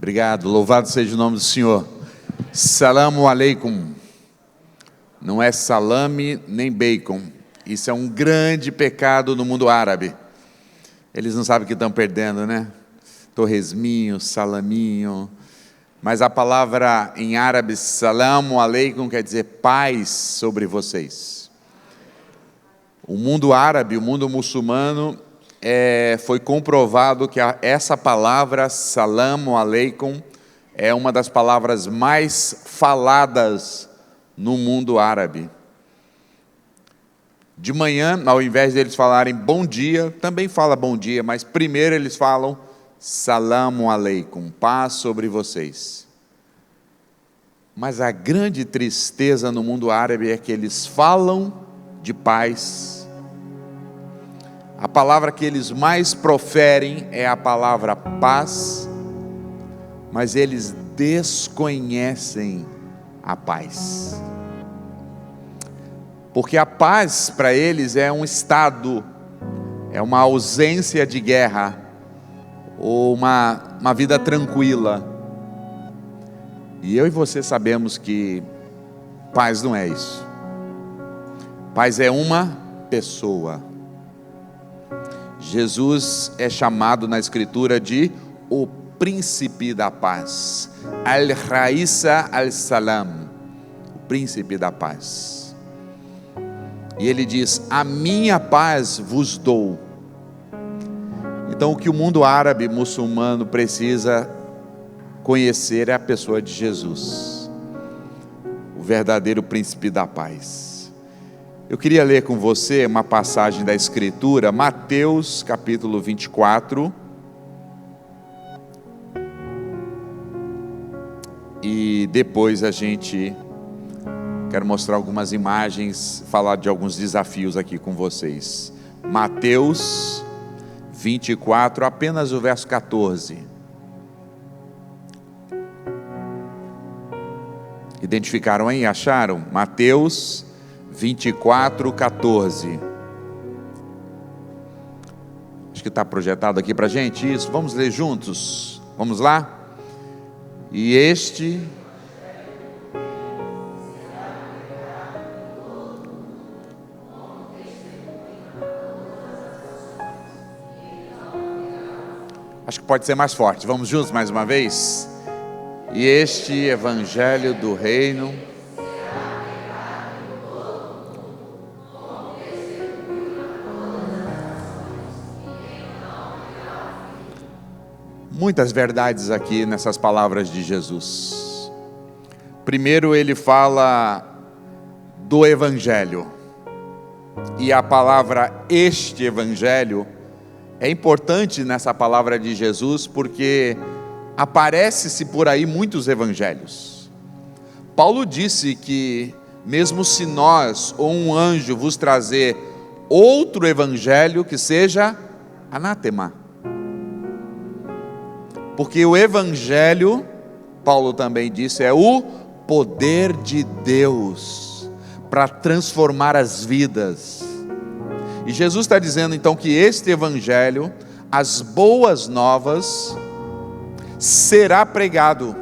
Obrigado, louvado seja o nome do Senhor. Salamu alaikum. Não é salame nem bacon. Isso é um grande pecado no mundo árabe. Eles não sabem o que estão perdendo, né? Torresminho, salaminho. Mas a palavra em árabe, salamu alaikum, quer dizer paz sobre vocês. O mundo árabe, o mundo muçulmano, foi comprovado que essa palavra, salamu alaikum, é uma das palavras mais faladas no mundo árabe. De manhã, ao invés deles falarem bom dia, também fala bom dia, mas primeiro eles falam salamu alaikum, paz sobre vocês. Mas a grande tristeza no mundo árabe é que eles falam de paz. A palavra que eles mais proferem é a palavra paz, mas eles desconhecem a paz. Porque a paz para eles é um estado, é uma ausência de guerra, ou uma vida tranquila. E eu e você sabemos que paz não é isso. Paz é uma pessoa. Jesus é chamado na Escritura de o príncipe da paz. Al-Raissa al-Salam, o príncipe da paz. E ele diz, a minha paz vos dou. Então o que o mundo árabe muçulmano precisa conhecer é a pessoa de Jesus, o verdadeiro príncipe da paz. Eu queria ler com você uma passagem da Escritura, Mateus capítulo 24. E depois quero mostrar algumas imagens, falar de alguns desafios aqui com vocês. Mateus 24, apenas o verso 14. Identificaram aí? Acharam? Mateus 24, 14. Acho que está projetado aqui para a gente isso. Vamos ler juntos? Vamos lá? E este... Acho que pode ser mais forte. Vamos juntos mais uma vez? E este evangelho do reino... Muitas verdades aqui nessas palavras de Jesus. Primeiro ele fala do evangelho. E a palavra este evangelho é importante nessa palavra de Jesus porque aparece-se por aí muitos evangelhos. Paulo disse que mesmo se nós ou um anjo vos trazer outro evangelho que seja anátema. Porque o evangelho, Paulo também disse, é o poder de Deus para transformar as vidas. E Jesus está dizendo então que este evangelho, as boas novas, será pregado.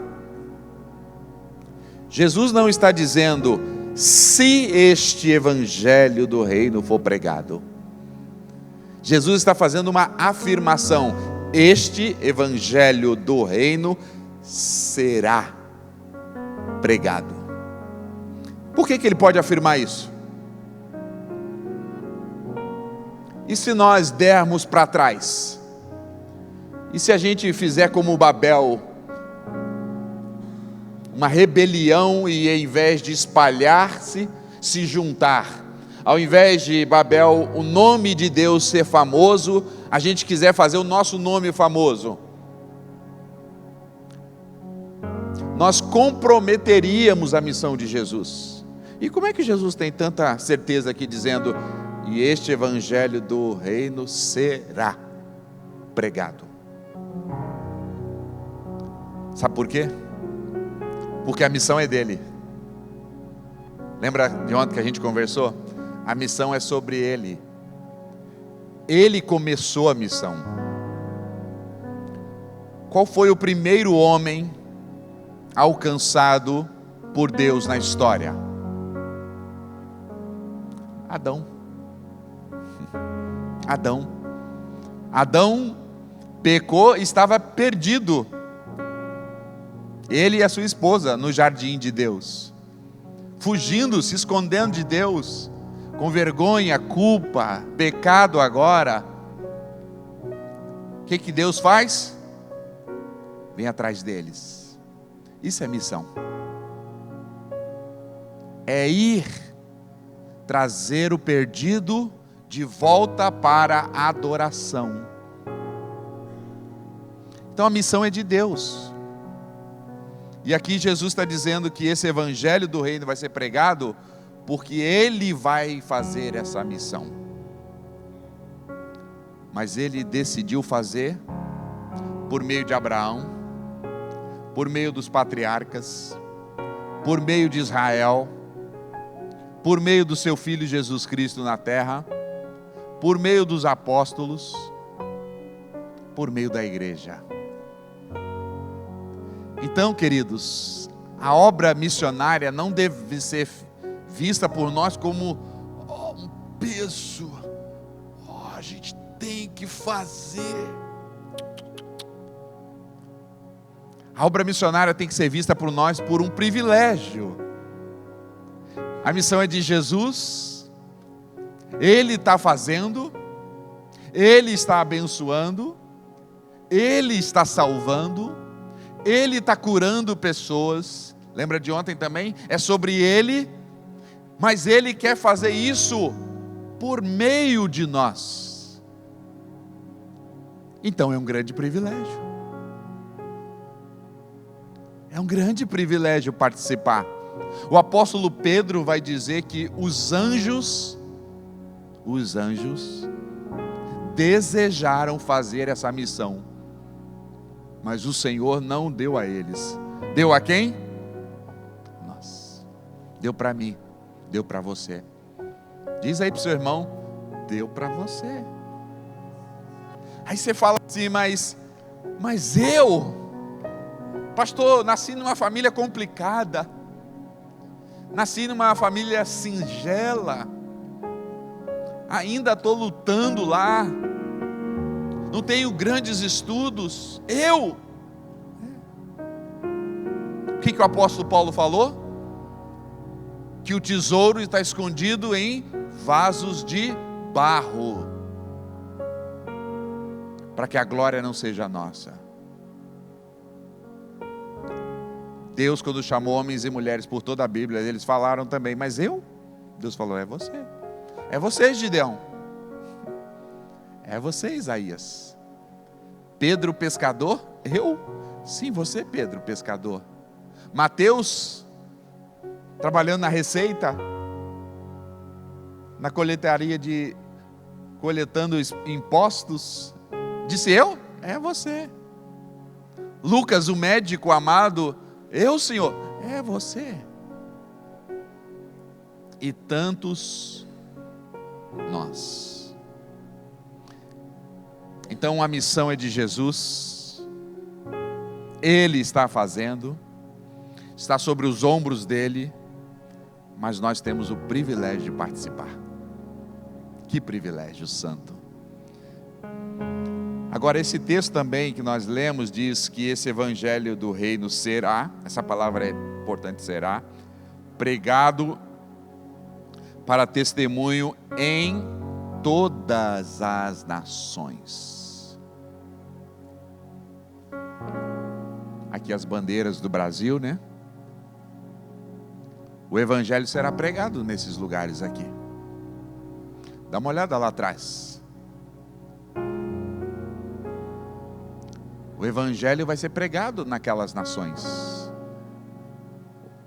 Jesus não está dizendo se este evangelho do reino for pregado. Jesus está fazendo uma afirmação: este evangelho do reino será pregado. Por que ele pode afirmar isso? E se nós dermos para trás? E se a gente fizer como Babel, uma rebelião, e ao invés de espalhar-se, se juntar? Ao invés de Babel, o nome de Deus ser famoso, a gente quiser fazer o nosso nome famoso. Nós comprometeríamos a missão de Jesus. E como é que Jesus tem tanta certeza aqui dizendo, e este evangelho do reino será pregado? Sabe por quê? Porque a missão é dele. Lembra de ontem que a gente conversou? A missão é sobre ele. Ele começou a missão. Qual foi o primeiro homem alcançado por Deus na história? Adão. Adão pecou e estava perdido. Ele e a sua esposa no jardim de Deus, fugindo, se escondendo de Deus, com vergonha, culpa, pecado agora. O que Deus faz? Vem atrás deles. Isso é missão. É ir trazer o perdido de volta para a adoração. Então a missão é de Deus. E aqui Jesus está dizendo que esse evangelho do reino vai ser pregado porque Ele vai fazer essa missão. Mas Ele decidiu fazer por meio de Abraão, por meio dos patriarcas, por meio de Israel, por meio do seu Filho Jesus Cristo na terra, por meio dos apóstolos, por meio da igreja. Então, queridos, a obra missionária não deve ser vista por nós como um peso. A gente tem que fazer. A obra missionária tem que ser vista por nós por um privilégio. A missão é de Jesus. Ele está fazendo, Ele está abençoando, Ele está salvando, Ele está curando pessoas. Lembra de ontem também? É sobre Ele, mas Ele quer fazer isso por meio de nós. Então é um grande privilégio. É um grande privilégio participar. O apóstolo Pedro vai dizer que os anjos desejaram fazer essa missão, mas o Senhor não deu a eles. Deu a quem? Nós. Deu para mim, deu para você. Diz aí para o seu irmão, deu para você. Aí você fala assim, mas eu, pastor, nasci numa família complicada, nasci numa família singela, ainda estou lutando lá, não tenho grandes estudos. O que o apóstolo Paulo falou? Que o tesouro está escondido em vasos de barro, para que a glória não seja nossa. Deus, quando chamou homens e mulheres por toda a Bíblia, eles falaram também, mas Deus falou, é você. É você, Gideão. É você, Isaías. Pedro, pescador? Sim, você, Pedro, pescador. Mateus, trabalhando na receita, na coletaria coletando impostos, disse eu? É você. Lucas, o médico amado, Senhor? É você. E tantos nós. Então a missão é de Jesus. Ele está fazendo, está sobre os ombros dele, mas nós temos o privilégio de participar. Que privilégio santo. Agora, esse texto também que nós lemos diz que esse evangelho do reino será, essa palavra é importante, será pregado para testemunho em todas as nações. Aqui as bandeiras do Brasil, né? O evangelho será pregado nesses lugares aqui. Dá uma olhada lá atrás. O evangelho vai ser pregado naquelas nações.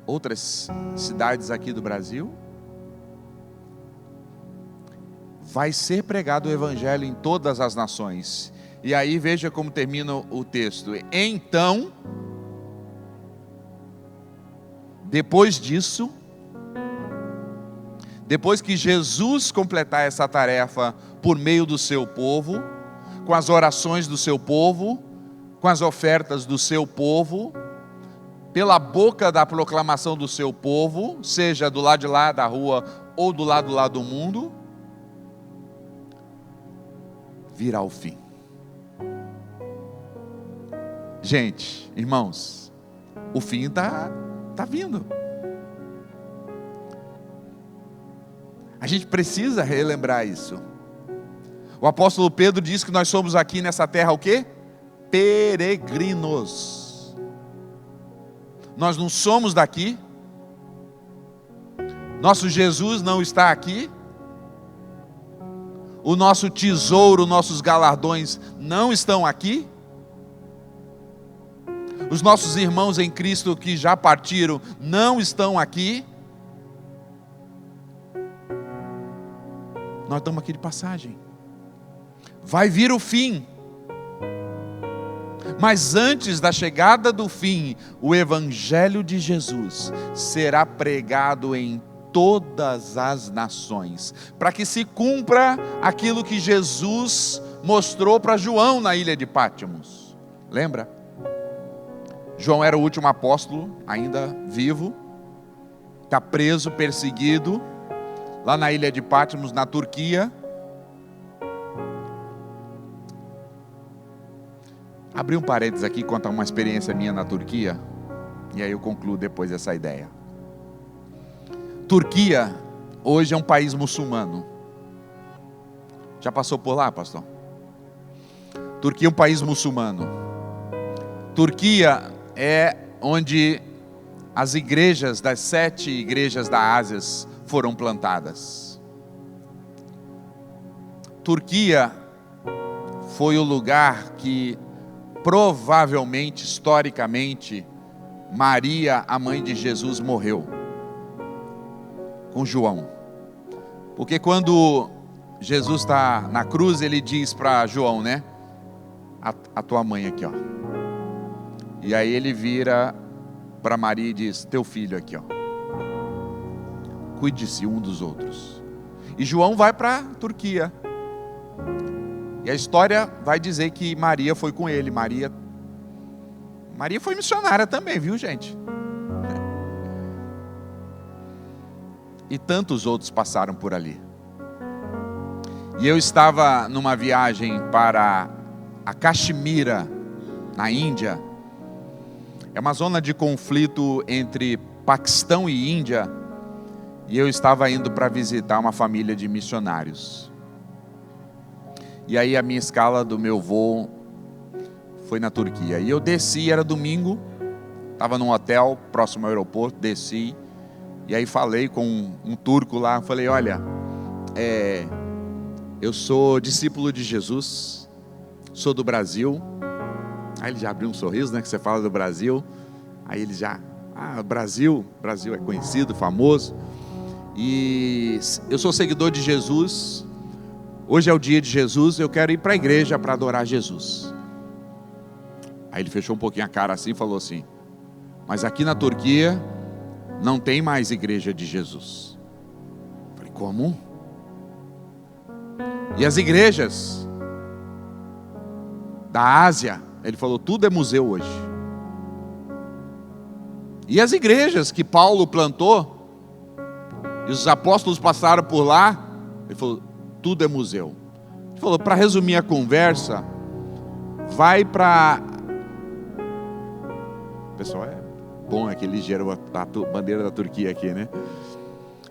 Outras cidades aqui do Brasil, vai ser pregado o evangelho em todas as nações. E aí veja como termina o texto. Então, depois disso, depois que Jesus completar essa tarefa por meio do seu povo, com as orações do seu povo, com as ofertas do seu povo, pela boca da proclamação do seu povo, seja do lado de lá da rua ou do lado lá do mundo, virá o fim. Gente, irmãos, o fim está vindo. A gente precisa relembrar isso. O apóstolo Pedro diz que nós somos aqui nessa terra o quê? Peregrinos. Nós não somos daqui. Nosso Jesus não está aqui. O nosso tesouro, nossos galardões não estão aqui. Os nossos irmãos em Cristo que já partiram não estão aqui. Nós estamos aqui de passagem. Vai vir o fim. Mas antes da chegada do fim, o Evangelho de Jesus será pregado em todas as nações, para que se cumpra aquilo que Jesus mostrou para João na ilha de Pátimos. Lembra? João era o último apóstolo, ainda vivo, está preso, perseguido, lá na ilha de Pátimos, na Turquia. Abri um parênteses aqui, contar uma experiência minha na Turquia, e aí eu concluo depois essa ideia. Turquia, hoje é um país muçulmano. Já passou por lá, pastor? Turquia é um país muçulmano. Turquia é onde as igrejas das 7 igrejas da Ásia foram plantadas. Turquia foi o lugar que provavelmente, historicamente, Maria, a mãe de Jesus, morreu com João. Porque quando Jesus está na cruz, ele diz para João, né? A tua mãe aqui, ó. E aí ele vira para Maria e diz, teu filho aqui, ó. Cuide-se um dos outros. E João vai para a Turquia. E a história vai dizer que Maria foi com ele. Maria foi missionária também, viu, gente? E tantos outros passaram por ali. E eu estava numa viagem para a Caxemira, na Índia. É uma zona de conflito entre Paquistão e Índia. E eu estava indo para visitar uma família de missionários. E aí a minha escala do meu voo foi na Turquia. E eu desci, era domingo, estava num hotel próximo ao aeroporto, desci. E aí falei com um turco lá, falei, olha, eu sou discípulo de Jesus, sou do Brasil. Aí ele já abriu um sorriso, né, que você fala do Brasil. Aí ele já, Brasil é conhecido, famoso. E eu sou seguidor de Jesus. Hoje é o dia de Jesus, eu quero ir para a igreja para adorar Jesus. Aí ele fechou um pouquinho a cara assim e falou assim, mas aqui na Turquia não tem mais igreja de Jesus. Eu falei, como? E as igrejas da Ásia, ele falou, tudo é museu hoje. E as igrejas que Paulo plantou, e os apóstolos passaram por lá, ele falou, tudo é museu. Ele falou, para resumir a conversa, vai para... O pessoal é bom, é que ele gerou a bandeira da Turquia aqui, né?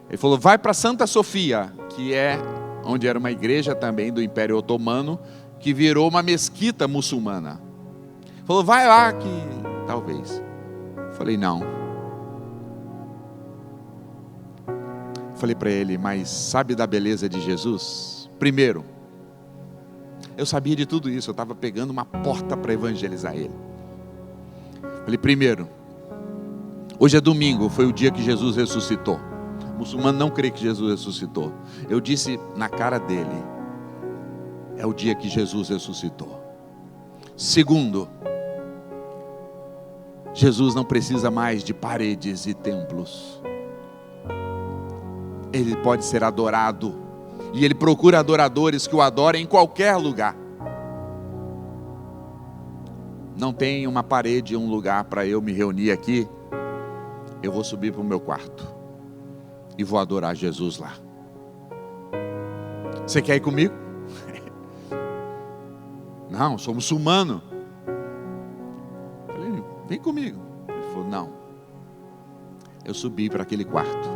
Ele falou, vai para Santa Sofia, que é onde era uma igreja também do Império Otomano, que virou uma mesquita muçulmana. Ele falou, vai lá que talvez. Eu falei, não. Falei para ele, mas sabe da beleza de Jesus? Primeiro, eu sabia de tudo isso, eu estava pegando uma porta para evangelizar ele. Falei, primeiro, hoje é domingo, foi o dia que Jesus ressuscitou. O muçulmano não crê que Jesus ressuscitou. Eu disse na cara dele, é o dia que Jesus ressuscitou. Segundo, Jesus não precisa mais de paredes e templos. Ele pode ser adorado. E Ele procura adoradores que o adorem em qualquer lugar. não tem uma parede, um lugar para eu me reunir aqui, eu vou subir para o meu quarto e vou adorar Jesus lá. Você quer ir comigo? Não, sou muçulmano. Falei, vem comigo. Ele falou, não. Eu subi para aquele quarto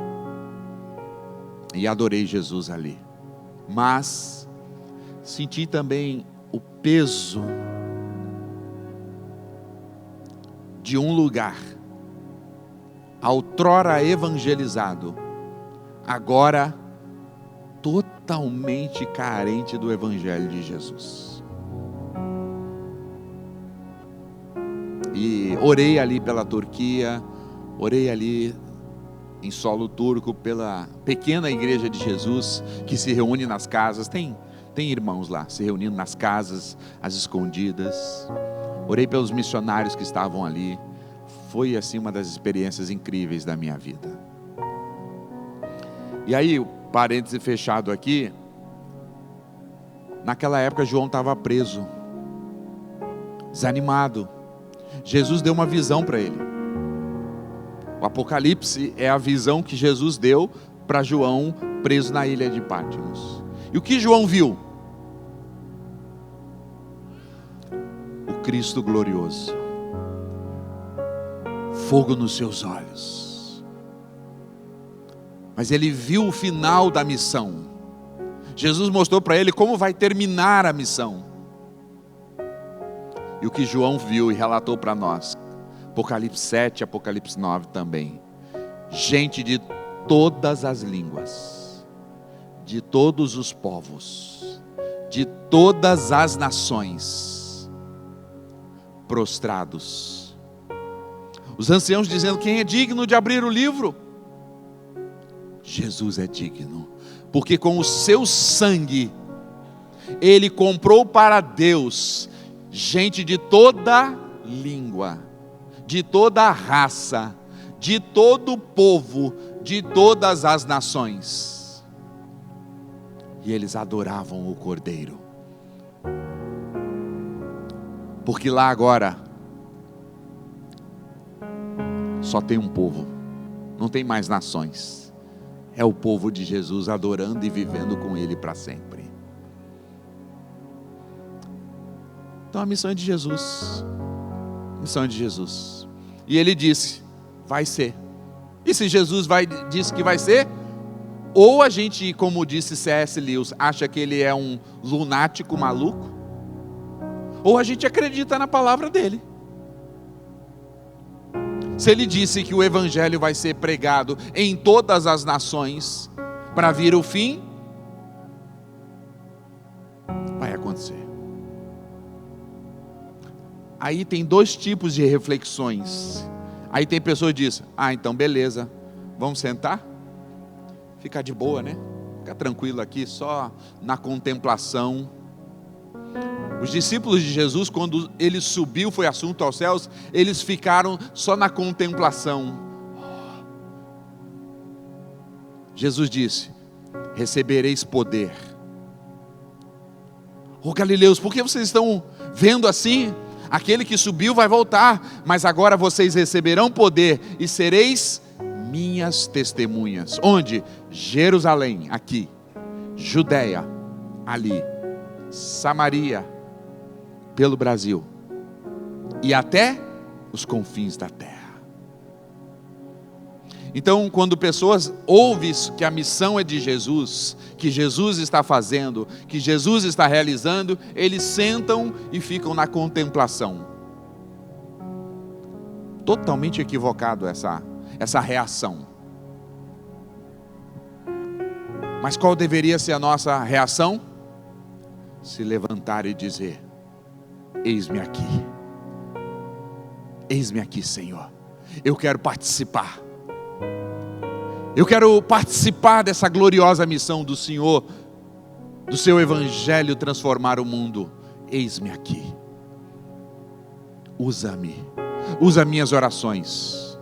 e adorei Jesus ali. Mas senti também o peso de um lugar outrora evangelizado, agora totalmente carente do evangelho de Jesus. E orei ali pela Turquia, orei ali em solo turco pela pequena igreja de Jesus que se reúne nas casas. Tem irmãos lá se reunindo nas casas, às escondidas. Orei pelos missionários que estavam ali. Foi assim uma das experiências incríveis da minha vida. E aí, parêntese fechado aqui, naquela época João estava preso, desanimado. Jesus deu uma visão para ele. O Apocalipse é a visão que Jesus deu para João preso na ilha de Patmos. E o que João viu? O Cristo glorioso, fogo nos seus olhos. Mas ele viu o final da missão. Jesus mostrou para ele como vai terminar a missão. E o que João viu e relatou para nós, Apocalipse 7, Apocalipse 9 também. Gente de todas as línguas, de todos os povos, de todas as nações, prostrados. Os anciãos dizendo, quem é digno de abrir o livro? Jesus é digno, porque com o seu sangue, ele comprou para Deus, gente de toda língua, de toda raça, de todo povo, de todas as nações. E eles adoravam o Cordeiro. Porque lá agora só tem um povo, não tem mais nações. É o povo de Jesus adorando e vivendo com Ele para sempre. Então a missão é de Jesus. A missão é de Jesus. E Ele disse, vai ser. E se Jesus disse que vai ser, ou a gente, como disse C.S. Lewis, acha que Ele é um lunático maluco, ou a gente acredita na palavra dEle. Se Ele disse que o Evangelho vai ser pregado em todas as nações, para vir o fim, vai acontecer. Aí tem dois tipos de reflexões. Aí tem pessoas que dizem, então beleza, vamos sentar? Ficar de boa, né? Ficar tranquilo aqui, só na contemplação. Os discípulos de Jesus, quando Ele subiu, foi assunto aos céus, eles ficaram só na contemplação. Jesus disse, recebereis poder. Galileus, por que vocês estão vendo assim? Aquele que subiu vai voltar, mas agora vocês receberão poder e sereis minhas testemunhas. Onde? Jerusalém, aqui. Judeia, ali. Samaria, pelo Brasil. E até os confins da terra. Então, quando pessoas ouvem que a missão é de Jesus, que Jesus está fazendo, que Jesus está realizando, eles sentam e ficam na contemplação. Totalmente equivocado essa reação. Mas qual deveria ser a nossa reação? Se levantar e dizer, eis-me aqui. Eis-me aqui, Senhor. Eu quero participar. Eu quero participar dessa gloriosa missão do Senhor, do seu Evangelho transformar o mundo. Eis-me aqui. Usa-me. Usa minhas orações.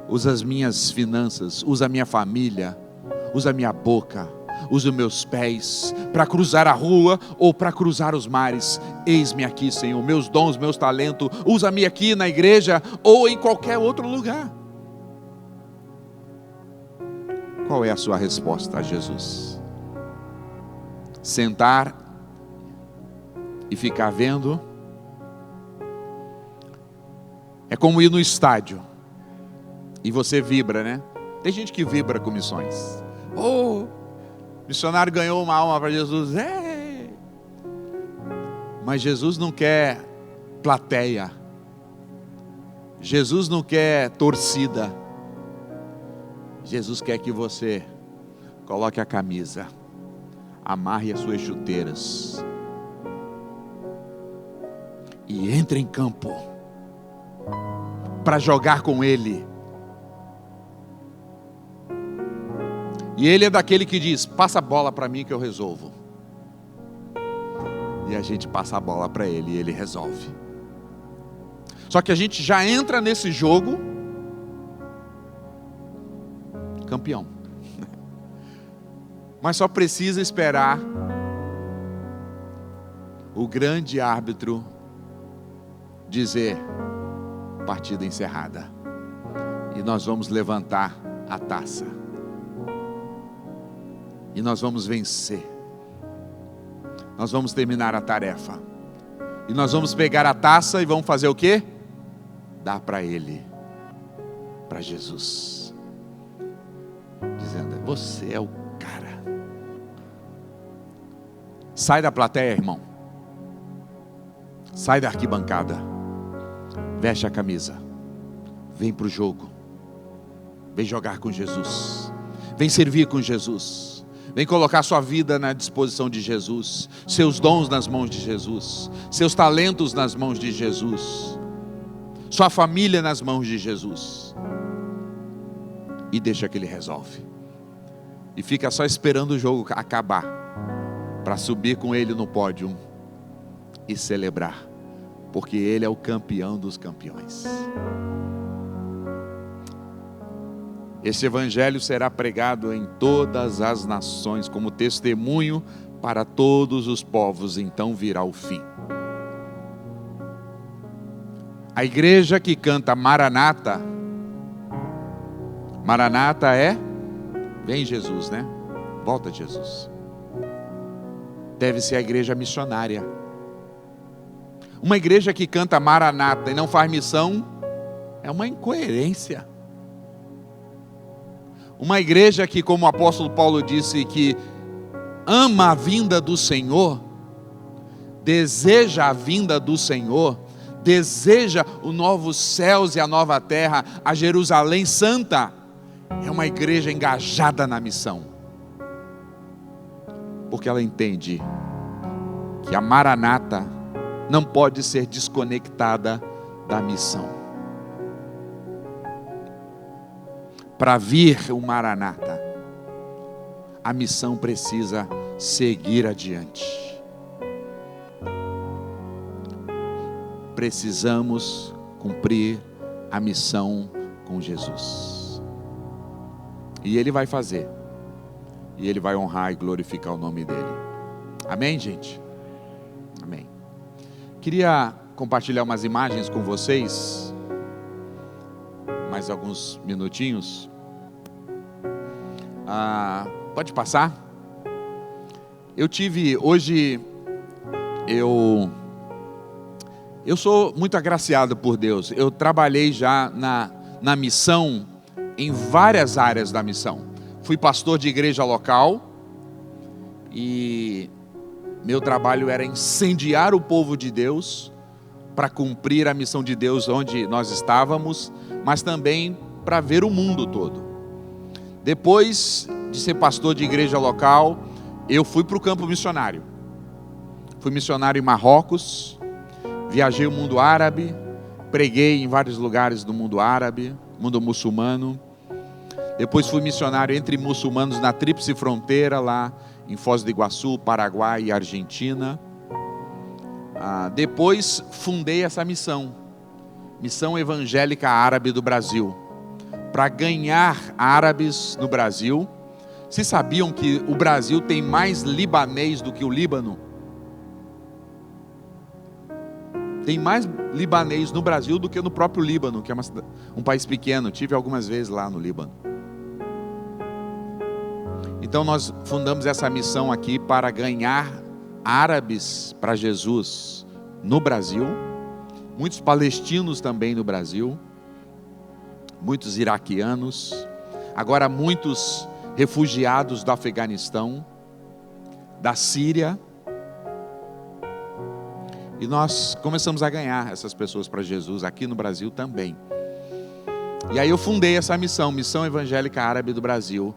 Usa as minhas finanças. Usa a minha família. Usa a minha boca. usa os meus pés para cruzar a rua ou para cruzar os mares. Eis-me aqui, Senhor, meus dons, meus talentos, usa-me aqui na igreja ou em qualquer outro lugar. Qual é a sua resposta a Jesus? Sentar e ficar vendo? É como ir no estádio e você vibra, né? Tem gente que vibra com missões. Oh, missionário ganhou uma alma para Jesus. Mas Jesus não quer plateia. Jesus não quer torcida. Jesus quer que você coloque a camisa, amarre as suas chuteiras e entre em campo para jogar com Ele. E Ele é daquele que diz: passa a bola para mim que eu resolvo. E a gente passa a bola para Ele e Ele resolve. Só que a gente já entra nesse jogo campeão. Mas só precisa esperar o grande árbitro dizer: partida encerrada. E nós vamos levantar a taça. E nós vamos vencer. Nós vamos terminar a tarefa. E nós vamos pegar a taça e vamos fazer o quê? Dar para Ele, para Jesus, dizendo: você é o cara. Sai da plateia, irmão. Sai da arquibancada. Veste a camisa. Vem para o jogo. Vem jogar com Jesus. Vem servir com Jesus. Vem colocar sua vida na disposição de Jesus. Seus dons nas mãos de Jesus. Seus talentos nas mãos de Jesus. Sua família nas mãos de Jesus. E deixa que Ele resolve. E fica só esperando o jogo acabar, para subir com Ele no pódio e celebrar, porque Ele é o campeão dos campeões. Este evangelho será pregado em todas as nações como testemunho para todos os povos, então virá o fim. A igreja que canta Maranata, Maranata é: vem Jesus, né? Volta Jesus. Deve ser a igreja missionária. Uma igreja que canta Maranata e não faz missão é uma incoerência. Uma igreja que, como o apóstolo Paulo disse, que ama a vinda do Senhor, deseja a vinda do Senhor, deseja os novos céus e a nova terra, a Jerusalém Santa, é uma igreja engajada na missão. Porque ela entende que a Maranata não pode ser desconectada da missão. Para vir o Maranata, a missão precisa seguir adiante. Precisamos cumprir a missão com Jesus. E Ele vai fazer. E Ele vai honrar e glorificar o nome dEle. Amém, gente? Amém. Queria compartilhar umas imagens com vocês. Mais alguns minutinhos. Pode passar? Hoje eu sou muito agraciado por Deus. Eu trabalhei já na missão, em várias áreas da missão. Fui pastor de igreja local e meu trabalho era incendiar o povo de Deus para cumprir a missão de Deus onde nós estávamos, mas também para ver o mundo todo. Depois de ser pastor de igreja local, eu fui para o campo missionário. Fui missionário em Marrocos, viajei o mundo árabe, preguei em vários lugares do mundo árabe, mundo muçulmano. Depois fui missionário entre muçulmanos na Tríplice Fronteira, lá em Foz do Iguaçu, Paraguai e Argentina. Depois fundei essa missão, Missão Evangélica Árabe do Brasil, para ganhar árabes no Brasil, Vocês sabiam que o Brasil tem mais libanês do que o Líbano? Tem mais libanês no Brasil do que no próprio Líbano, que é um país pequeno. Tive algumas vezes lá no Líbano. Então nós fundamos essa missão aqui para ganhar árabes para Jesus no Brasil, muitos palestinos também no Brasil, muitos iraquianos, agora muitos refugiados do Afeganistão, da Síria. E nós começamos a ganhar essas pessoas para Jesus aqui no Brasil também. E aí eu fundei essa missão, Missão Evangélica Árabe do Brasil.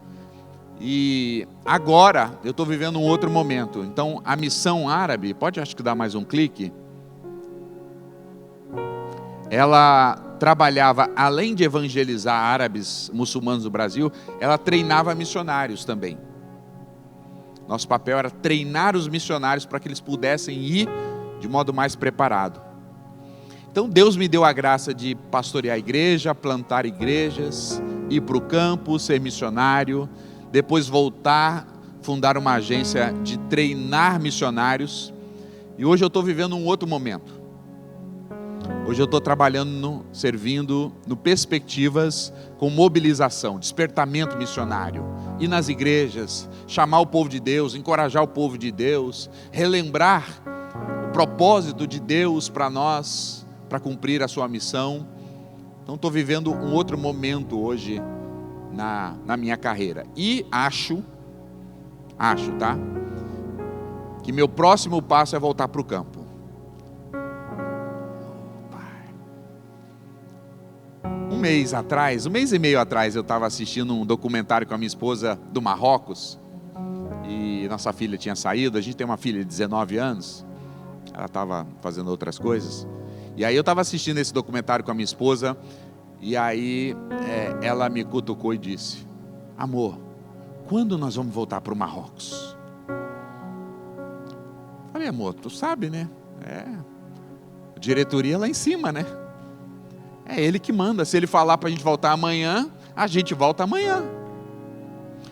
E agora eu estou vivendo um outro momento. Então a missão árabe, pode acho que dar mais um clique. Ela trabalhava, além de evangelizar árabes muçulmanos do Brasil, ela treinava missionários também. Nosso papel era treinar os missionários para que eles pudessem ir de modo mais preparado. Então Deus me deu a graça de pastorear a igreja, plantar igrejas, ir para o campo, ser missionário, depois voltar, fundar uma agência de treinar missionários. E hoje eu estou vivendo um outro momento. Hoje eu estou trabalhando, servindo no Perspectivas com mobilização, despertamento missionário. Ir nas igrejas, chamar o povo de Deus, encorajar o povo de Deus, relembrar o propósito de Deus para nós, para cumprir a sua missão. Então estou vivendo um outro momento hoje na minha carreira. E acho, tá? Que meu próximo passo é voltar para o campo. Um mês e meio atrás, eu estava assistindo um documentário com a minha esposa do Marrocos. E nossa filha tinha saído. A gente tem uma filha de 19 anos. Ela estava fazendo outras coisas. E aí eu estava assistindo esse documentário com a minha esposa. E aí ela me cutucou e disse: amor, quando nós vamos voltar para o Marrocos? Falei: amor, tu sabe, né? Diretoria lá em cima, né? É ele que manda. Se ele falar para a gente voltar amanhã, a gente volta amanhã.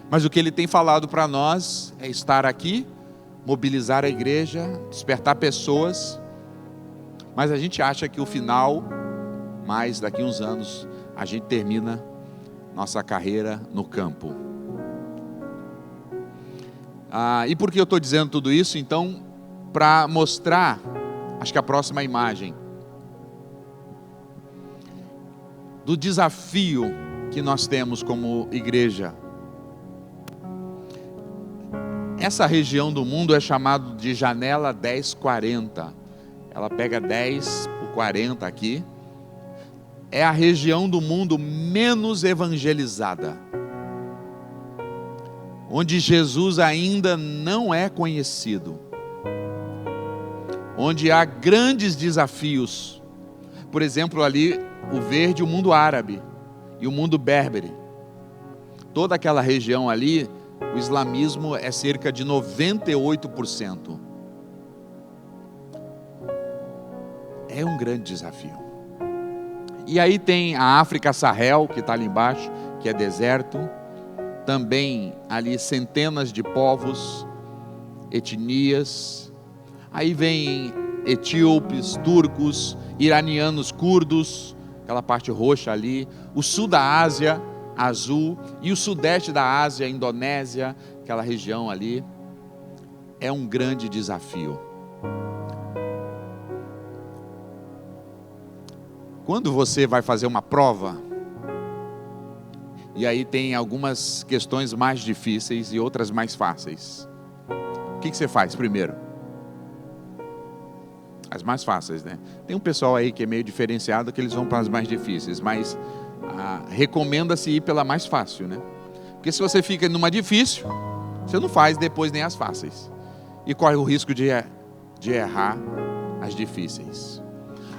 Mas o que ele tem falado para nós é estar aqui, mobilizar a igreja, despertar pessoas. Mas a gente acha que o final, mais daqui uns anos, a gente termina nossa carreira no campo. E por que eu estou dizendo tudo isso? Então, para mostrar, acho que a próxima imagem, do desafio que nós temos como igreja. Essa região do mundo é chamada de janela 1040. Ela pega 10 por 40 aqui. É a região do mundo menos evangelizada, onde Jesus ainda não é conhecido, onde há grandes desafios. Por exemplo, ali o verde, o mundo árabe e o mundo berbere. Toda aquela região ali, o islamismo é cerca de 98%. É um grande desafio. E aí tem a África Sahel, que está ali embaixo, que é deserto. Também ali centenas de povos, etnias. Aí vem etíopes, turcos, iranianos, curdos, aquela parte roxa ali, o sul da Ásia, azul, e o sudeste da Ásia, Indonésia, aquela região ali. É um grande desafio. Quando você vai fazer uma prova, e aí tem algumas questões mais difíceis e outras mais fáceis, o que você faz primeiro? As mais fáceis, né? Tem um pessoal aí que é meio diferenciado, que eles vão para as mais difíceis, mas recomenda-se ir pela mais fácil, né? Porque se você fica numa difícil, você não faz depois nem as fáceis, e corre o risco de errar as difíceis.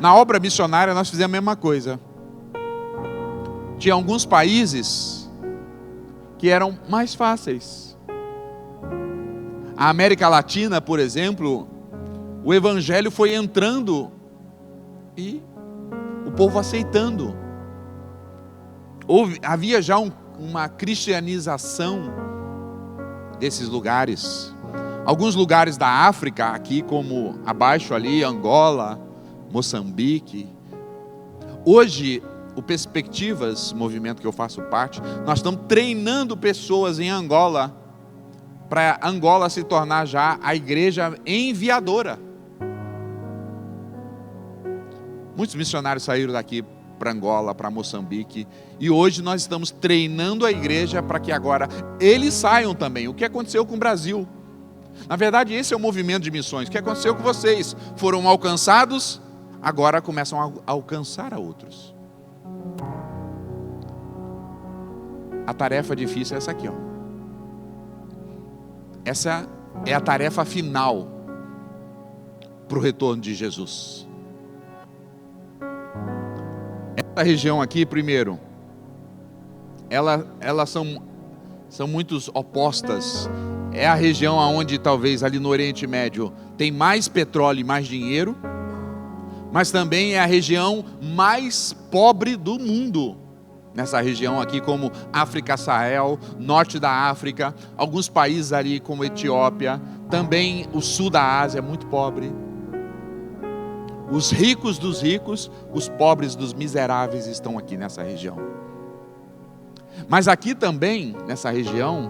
Na obra missionária nós fizemos a mesma coisa. Tinha alguns países que eram mais fáceis. A América Latina, por exemplo, o evangelho foi entrando e o povo aceitando. Havia já uma cristianização desses lugares. Alguns lugares da África, aqui como abaixo ali, Angola, Moçambique. Hoje, o Perspectivas, movimento que eu faço parte, nós estamos treinando pessoas em Angola, para Angola se tornar já a igreja enviadora. Muitos missionários saíram daqui para Angola, para Moçambique, e hoje nós estamos treinando a igreja para que agora eles saiam também. O que aconteceu com o Brasil? Na verdade, esse é o movimento de missões. O que aconteceu com vocês? Foram alcançados, agora começam a alcançar a outros. A tarefa difícil é essa aqui, ó. Essa é a tarefa final para o retorno de Jesus. Essa região aqui, primeiro, elas são muito opostas. É a região onde talvez ali no Oriente Médio tem mais petróleo e mais dinheiro, mas também é a região mais pobre do mundo. Nessa região aqui, como África, Sahel, norte da África, alguns países ali como Etiópia, também o sul da Ásia é muito pobre. Os ricos dos ricos, os pobres dos miseráveis estão aqui nessa região. Mas aqui também, nessa região,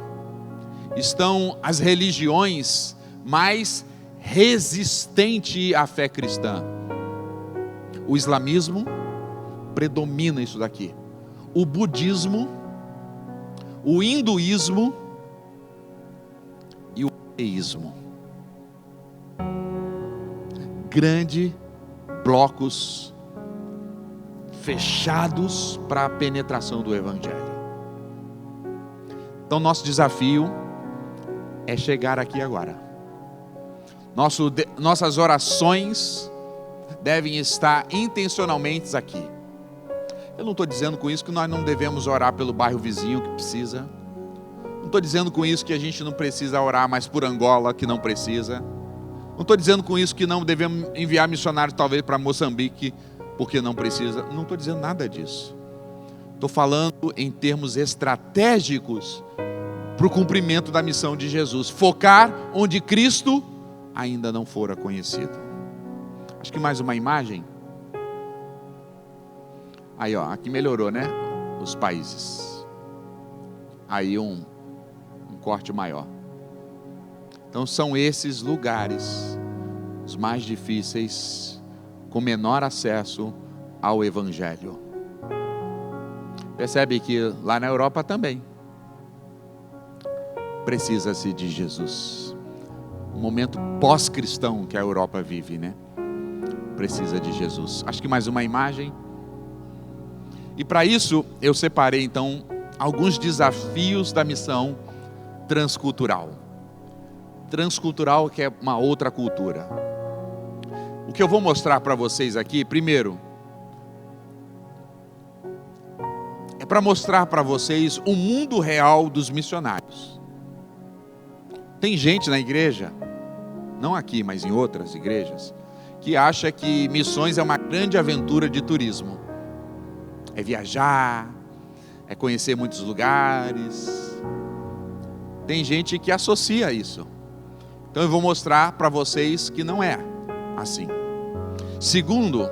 estão as religiões mais resistentes à fé cristã. O islamismo predomina isso daqui. O budismo, o hinduísmo e o ateísmo. Grandes blocos fechados para a penetração do evangelho. Então nosso desafio é chegar aqui agora. Nossas orações devem estar intencionalmente aqui. Eu não estou dizendo com isso que nós não devemos orar pelo bairro vizinho que precisa. Não estou dizendo com isso que a gente não precisa orar mais por Angola, que não precisa. Não estou dizendo com isso que não devemos enviar missionários talvez para Moçambique, porque não precisa. Não estou dizendo nada disso. Estou falando em termos estratégicos para o cumprimento da missão de Jesus. Focar onde Cristo ainda não fora conhecido. Acho que mais uma imagem. Aí, ó, aqui melhorou, né? Os países. Aí um corte maior. Então são esses lugares, os mais difíceis, com menor acesso ao Evangelho. Percebe que lá na Europa também precisa-se de Jesus. Um momento pós-cristão que a Europa vive, né? Precisa de Jesus. Acho que mais uma imagem. E para isso, eu separei então alguns desafios da missão transcultural. Transcultural, que é uma outra cultura. O que eu vou mostrar para vocês aqui, primeiro, é para mostrar para vocês o mundo real dos missionários. Tem gente na igreja, não aqui, mas em outras igrejas, que acha que missões é uma grande aventura de turismo. É viajar, é conhecer muitos lugares. Tem gente que associa isso. Então eu vou mostrar para vocês que não é assim. Segundo,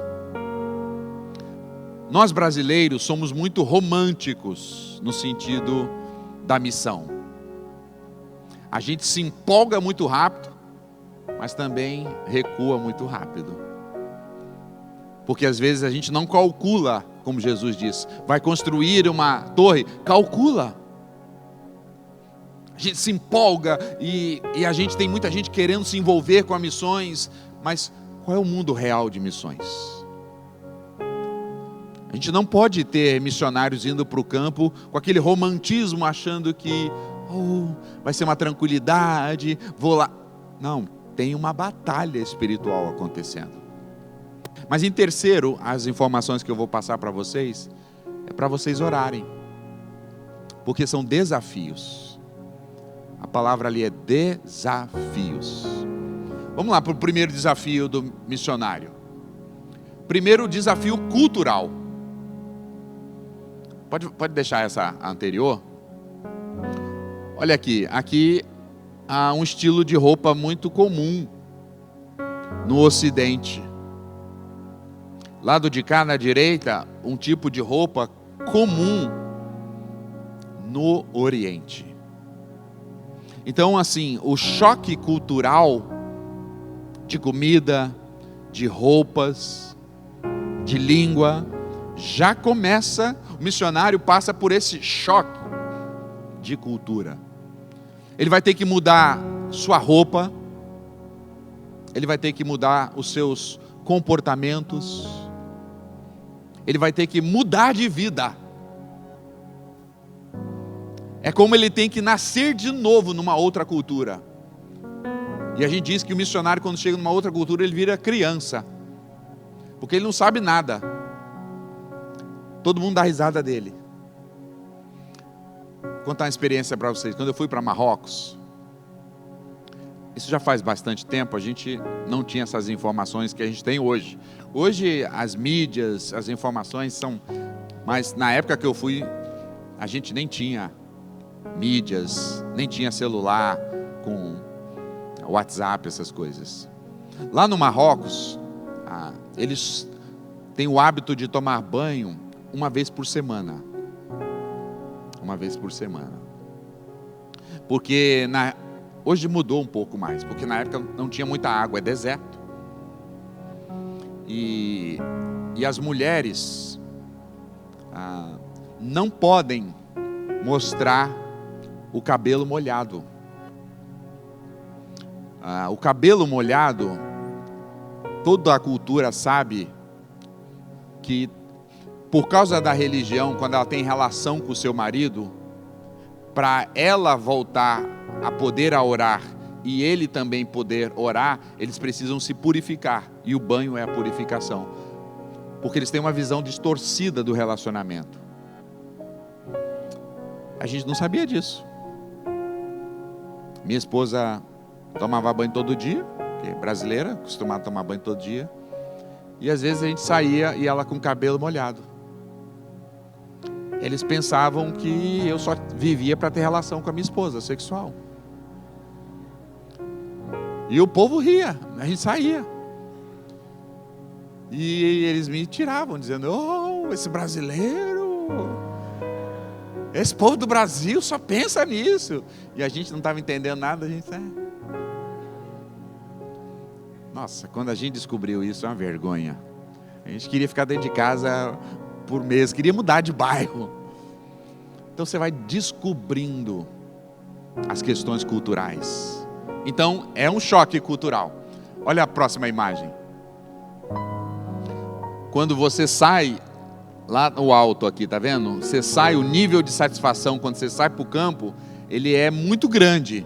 nós brasileiros somos muito românticos no sentido da missão. A gente se empolga muito rápido, mas também recua muito rápido. Porque às vezes a gente não calcula, como Jesus disse, vai construir uma torre, calcula. A gente se empolga e a gente tem muita gente querendo se envolver com as missões, mas qual é o mundo real de missões? A gente não pode ter missionários indo para o campo com aquele romantismo, achando que vai ser uma tranquilidade, vou lá. Não, tem uma batalha espiritual acontecendo. Mas em terceiro, as informações que eu vou passar para vocês, é para vocês orarem. Porque são desafios. A palavra ali é desafios. Vamos lá para o primeiro desafio do missionário. Primeiro, desafio cultural. Pode deixar essa anterior? Olha aqui a um estilo de roupa muito comum no Ocidente. Lado de cá, na direita, um tipo de roupa comum no Oriente. Então, assim, o choque cultural de comida, de roupas, de língua, já começa, o missionário passa por esse choque de cultura. Ele vai ter que mudar sua roupa, ele vai ter que mudar os seus comportamentos, ele vai ter que mudar de vida. É como ele tem que nascer de novo numa outra cultura. E a gente diz que o missionário, quando chega numa outra cultura, ele vira criança, porque ele não sabe nada. Todo mundo dá risada dele. Vou contar uma experiência para vocês. Quando eu fui para Marrocos, isso já faz bastante tempo, a gente não tinha essas informações que a gente tem hoje. Hoje as mídias, as informações são... Mas na época que eu fui, a gente nem tinha mídias, nem tinha celular com WhatsApp, essas coisas. Lá no Marrocos, eles têm o hábito de tomar banho uma vez por semana. Uma vez por semana. Porque hoje mudou um pouco mais, porque na época não tinha muita água, é deserto. E as mulheres não podem mostrar o cabelo molhado. O cabelo molhado, toda a cultura sabe que, por causa da religião, quando ela tem relação com o seu marido, para ela voltar a poder orar e ele também poder orar, eles precisam se purificar, e o banho é a purificação, porque eles têm uma visão distorcida do relacionamento. A gente não sabia disso. Minha esposa tomava banho todo dia, porque é brasileira, acostumada a tomar banho todo dia, e às vezes a gente saía e ela com o cabelo molhado. Eles pensavam que eu só vivia para ter relação com a minha esposa, sexual. E o povo ria, a gente saía. E eles me tiravam, dizendo: oh, esse brasileiro, esse povo do Brasil só pensa nisso. E a gente não estava entendendo nada, a gente... Nossa, quando a gente descobriu isso, é uma vergonha. A gente queria ficar dentro de casa por mês, queria mudar de bairro. Então você vai descobrindo as questões culturais. Então é um choque cultural. Olha a próxima imagem. Quando você sai lá no alto aqui, tá vendo? Você sai, o nível de satisfação quando você sai para o campo, ele é muito grande,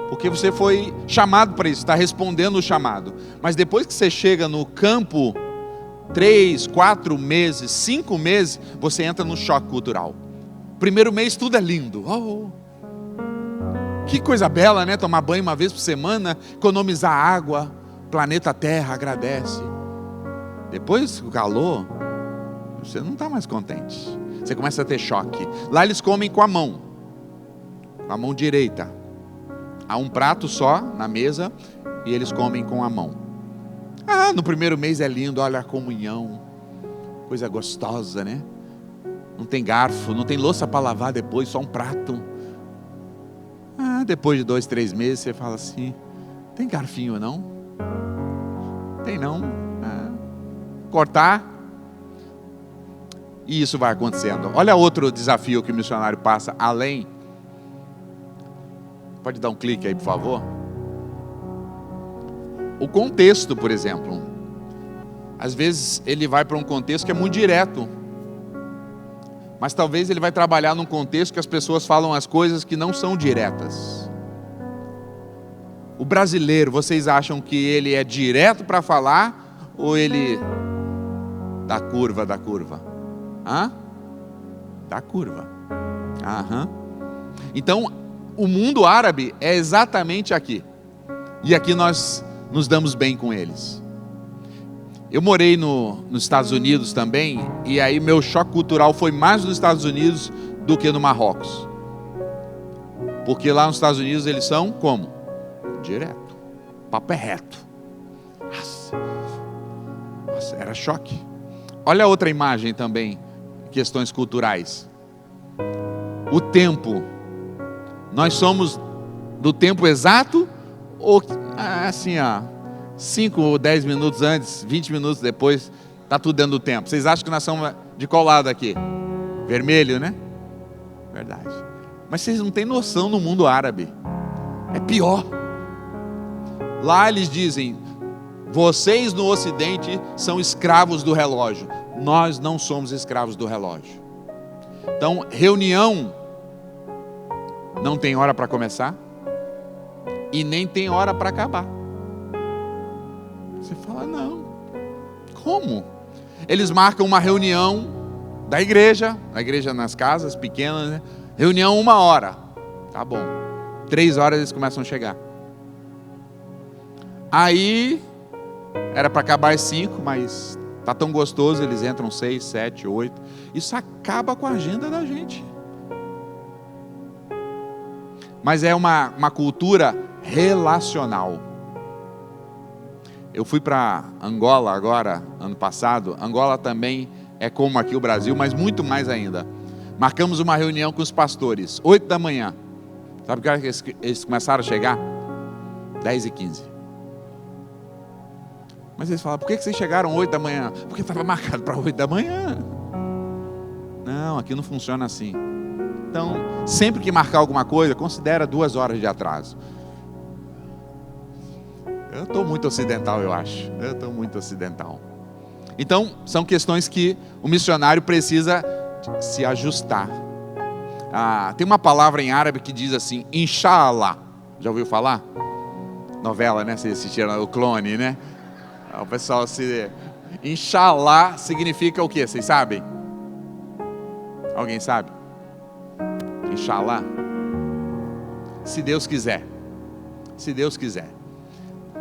porque você foi chamado para isso, está respondendo o chamado. Mas depois que você chega no campo, 3, 4 meses, 5 meses, você entra no choque cultural. Primeiro mês tudo é lindo. Oh, que coisa bela, né? Tomar banho uma vez por semana, economizar água, planeta Terra agradece. Depois o calor, você não está mais contente. Você começa a ter choque. Lá eles comem com a mão direita. Há um prato só na mesa e eles comem com a mão. No primeiro mês é lindo, olha a comunhão, coisa gostosa, né? Não tem garfo, não tem louça para lavar depois, só um prato. Depois de 2, 3 meses você fala assim: tem garfinho não? Tem não? Cortar. E isso vai acontecendo. Olha outro desafio que o missionário passa além. Pode dar um clique aí, por favor? O contexto, por exemplo. Às vezes ele vai para um contexto que é muito direto, mas talvez ele vai trabalhar num contexto que as pessoas falam as coisas que não são diretas. O brasileiro, vocês acham que ele é direto para falar, ou ele dá curva? Da curva. Então, o mundo árabe é exatamente aqui. E aqui nós nos damos bem com eles. Eu morei nos Estados Unidos também, e aí meu choque cultural foi mais nos Estados Unidos do que no Marrocos. Porque lá nos Estados Unidos eles são como? Direto. O papo é reto. Nossa, era choque. Olha a outra imagem também, questões culturais. O tempo. Nós somos do tempo exato ou assim, 5 ou 10 minutos antes, 20 minutos depois, está tudo dentro do tempo. Vocês acham que nós somos de qual lado aqui? Vermelho, né? Verdade. Mas vocês não têm noção no mundo árabe. É pior. Lá eles dizem: vocês no Ocidente são escravos do relógio. Nós não somos escravos do relógio. Então, reunião não tem hora para começar e nem tem hora para acabar. Você fala, não. Como? Eles marcam uma reunião da igreja, a igreja nas casas pequenas, né? Reunião 1 hora. Tá bom. 3 horas eles começam a chegar. Aí, era para acabar às 5, mas tá tão gostoso, eles entram 6, 7, 8. Isso acaba com a agenda da gente. Mas é uma cultura relacional. Eu fui para Angola agora, ano passado. Angola também é como aqui o Brasil, mas muito mais ainda. Marcamos uma reunião com os pastores, 8 da manhã. Sabe que hora que eles começaram a chegar? 10h15. Mas eles falaram, por que vocês chegaram 8 da manhã? Porque estava marcado para 8 da manhã. Não, aqui não funciona assim. Então, sempre que marcar alguma coisa, considera 2 horas de atraso. Eu estou muito ocidental, eu acho. Eu estou muito ocidental. Então, são questões que o missionário precisa se ajustar. Tem uma palavra em árabe que diz assim, inshallah. Já ouviu falar? Novela, né? Vocês assistiram o Clone, né? O pessoal se... Inshallah significa o quê? Vocês sabem? Alguém sabe? Inshallah. Se Deus quiser. Se Deus quiser.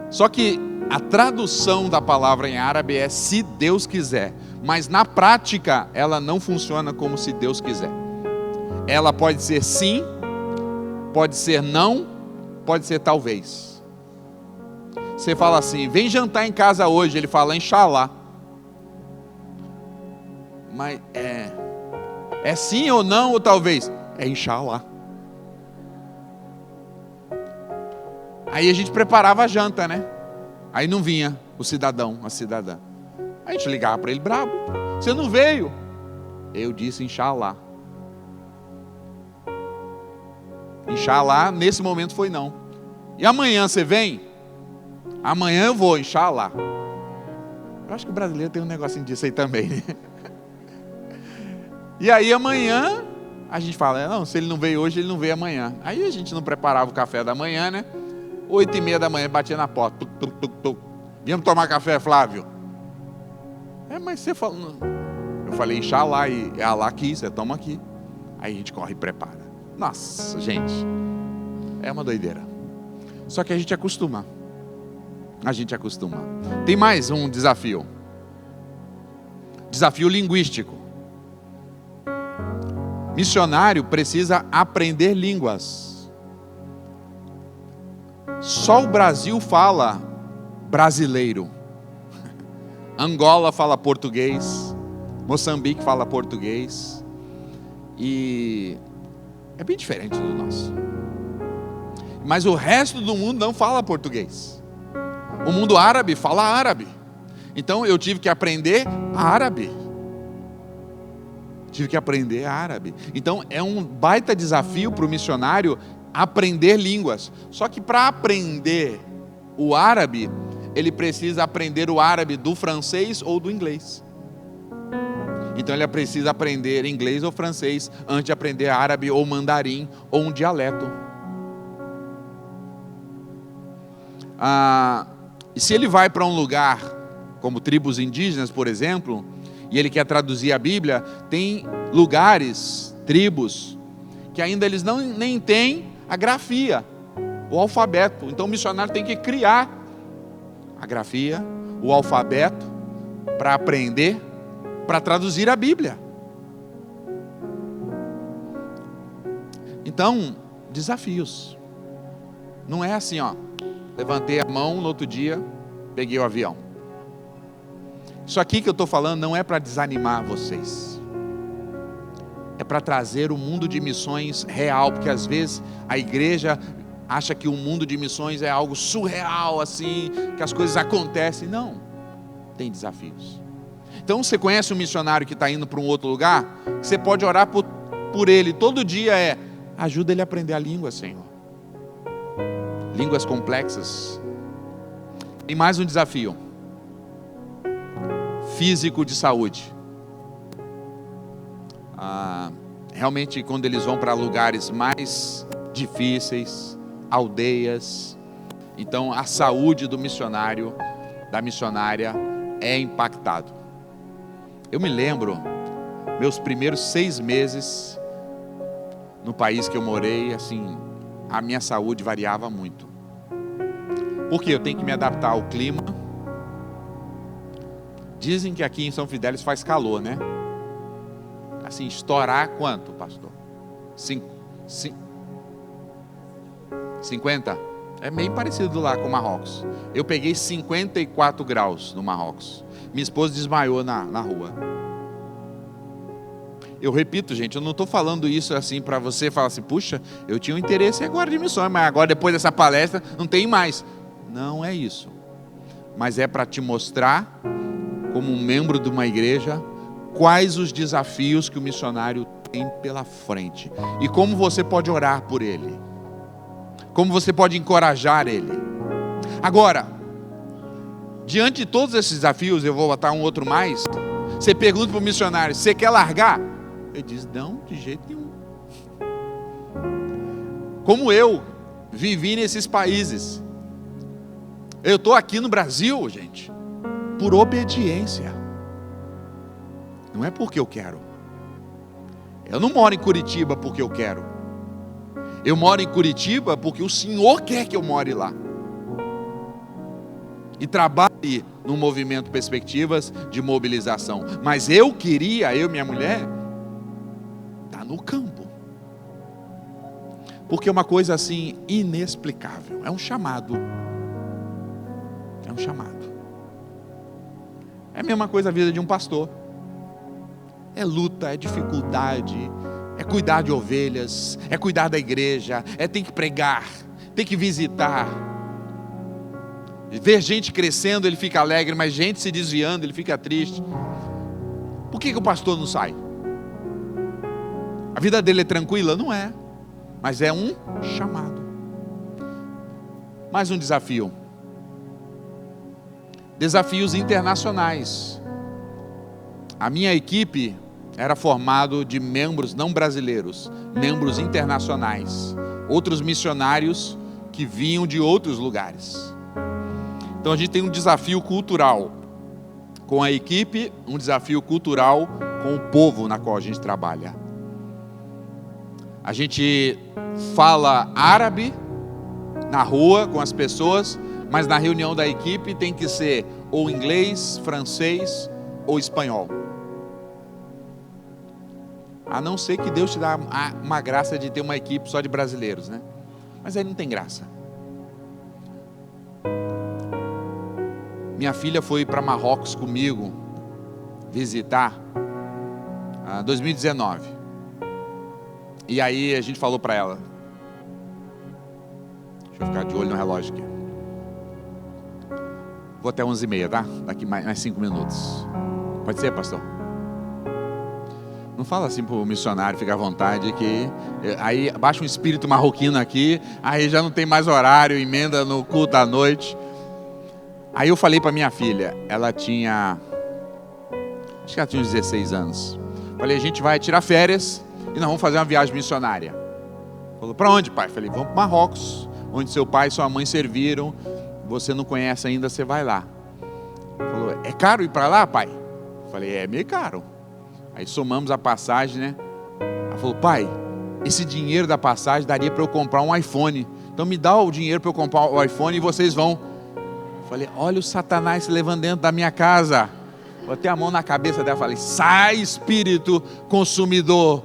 Só que a tradução da palavra em árabe é se Deus quiser. Mas na prática ela não funciona como se Deus quiser. Ela pode ser sim, pode ser não, pode ser talvez. Você fala assim, vem jantar em casa hoje. Ele fala, inshallah. Mas é sim ou não ou talvez? É inshallah. Aí a gente preparava a janta, né? Aí não vinha o cidadão, a cidadã. A gente ligava para ele brabo. Você não veio? Eu disse inshallah. Inshallah, nesse momento foi não. E amanhã você vem? Amanhã eu vou, inshallah. Eu acho que o brasileiro tem um negocinho disso aí também, né? E aí amanhã a gente fala, não, se ele não veio hoje, ele não veio amanhã. Aí a gente não preparava o café da manhã, né? 8h30 da manhã, batia na porta. Tuc, tuc, tuc, tuc. Viemos tomar café, Flávio? Mas você falou... Eu falei, inshallah, e Allah quis, você toma aqui. Aí a gente corre e prepara. Nossa, gente, é uma doideira. Só que a gente acostuma. A gente acostuma. Tem mais um desafio. Desafio linguístico. Missionário precisa aprender línguas. Só o Brasil fala brasileiro. Angola fala português. Moçambique fala português. E é bem diferente do nosso. Mas o resto do mundo não fala português. O mundo árabe fala árabe. Então eu tive que aprender árabe. Então é um baita desafio para o missionário aprender línguas. Só que para aprender o árabe, ele precisa aprender o árabe do francês ou do inglês. Então ele precisa aprender inglês ou francês antes de aprender árabe ou mandarim ou um dialeto. E se ele vai para um lugar como tribos indígenas, por exemplo, e ele quer traduzir a Bíblia, tem lugares, tribos, que ainda eles nem têm a grafia, o alfabeto. Então o missionário tem que criar a grafia, o alfabeto, para aprender, para traduzir a Bíblia. Então, desafios. Não é assim, levantei a mão, no outro dia, peguei o avião. Isso aqui que eu estou falando não é para desanimar vocês. É para trazer o mundo de missões real, porque às vezes a igreja acha que o mundo de missões é algo surreal, assim, que as coisas acontecem. Não, tem desafios. Então você conhece um missionário que está indo para um outro lugar? Você pode orar por ele todo dia, ajuda ele a aprender a língua, Senhor. Línguas complexas. Tem mais um desafio físico de saúde. Realmente quando eles vão para lugares mais difíceis, aldeias, então a saúde do missionário, da missionária é impactado. Eu me lembro, meus primeiros 6 meses no país que eu morei, assim, a minha saúde variava muito. Porque eu tenho que me adaptar ao clima. Dizem que aqui em São Fidélis faz calor, né? Assim, estourar quanto, pastor? 50? É meio parecido lá com Marrocos. Eu peguei 54 graus no Marrocos. Minha esposa desmaiou na rua. Eu repito, gente, eu não estou falando isso assim para você falar assim, puxa, eu tinha um interesse agora de missões, mas agora depois dessa palestra não tem mais. Não é isso. Mas é para te mostrar, como um membro de uma igreja, quais os desafios que o missionário tem pela frente. E como você pode orar por ele. Como você pode encorajar ele. Agora, diante de todos esses desafios, eu vou botar um outro mais. Você pergunta para o missionário, você quer largar? Ele diz, não, de jeito nenhum. Como eu vivi nesses países. Eu estou aqui no Brasil, gente, por obediência. Não é porque eu quero. Eu não moro em Curitiba porque eu quero. Eu moro em Curitiba porque o Senhor quer que eu more lá. E trabalhe no movimento Perspectivas de Mobilização. Mas eu queria, eu e minha mulher, estar no campo. Porque é uma coisa assim inexplicável. É um chamado. É um chamado. É a mesma coisa a vida de um pastor. É luta, é dificuldade, é cuidar de ovelhas, é cuidar da igreja, é ter que pregar, ter que visitar. Ver gente crescendo, ele fica alegre, mas gente se desviando, ele fica triste. Por que o pastor não sai? A vida dele é tranquila? Não é. Mas é um chamado. Mais um desafio. Desafios internacionais. A minha equipe era formado de membros não brasileiros, membros internacionais, outros missionários que vinham de outros lugares. Então a gente tem um desafio cultural com a equipe, um desafio cultural com o povo na qual a gente trabalha. A gente fala árabe na rua com as pessoas, mas na reunião da equipe tem que ser ou inglês, francês ou espanhol. A não ser que Deus te dá uma graça de ter uma equipe só de brasileiros, né? Mas aí não tem graça. Minha filha foi para Marrocos comigo visitar em 2019. E aí a gente falou para ela, deixa eu ficar de olho no relógio aqui. Vou até 11h30, tá? Daqui mais 5 minutos. Pode ser, pastor? Não fala assim para o missionário, fica à vontade, que aí baixa um espírito marroquino aqui, aí já não tem mais horário, emenda no culto da noite. Aí eu falei para minha filha, ela tinha, acho que ela tinha uns 16 anos. Falei, a gente vai tirar férias e nós vamos fazer uma viagem missionária. Falou, para onde, pai? Falei, vamos para Marrocos, onde seu pai e sua mãe serviram, você não conhece ainda, você vai lá. Falou, é caro ir para lá, pai? Falei, é meio caro. Aí somamos a passagem, né? Ela falou, pai, esse dinheiro da passagem daria para eu comprar um iPhone. Então me dá o dinheiro para eu comprar o iPhone e vocês vão. Falei, olha o Satanás se levando dentro da minha casa. Botei a mão na cabeça dela e falei, sai espírito consumidor.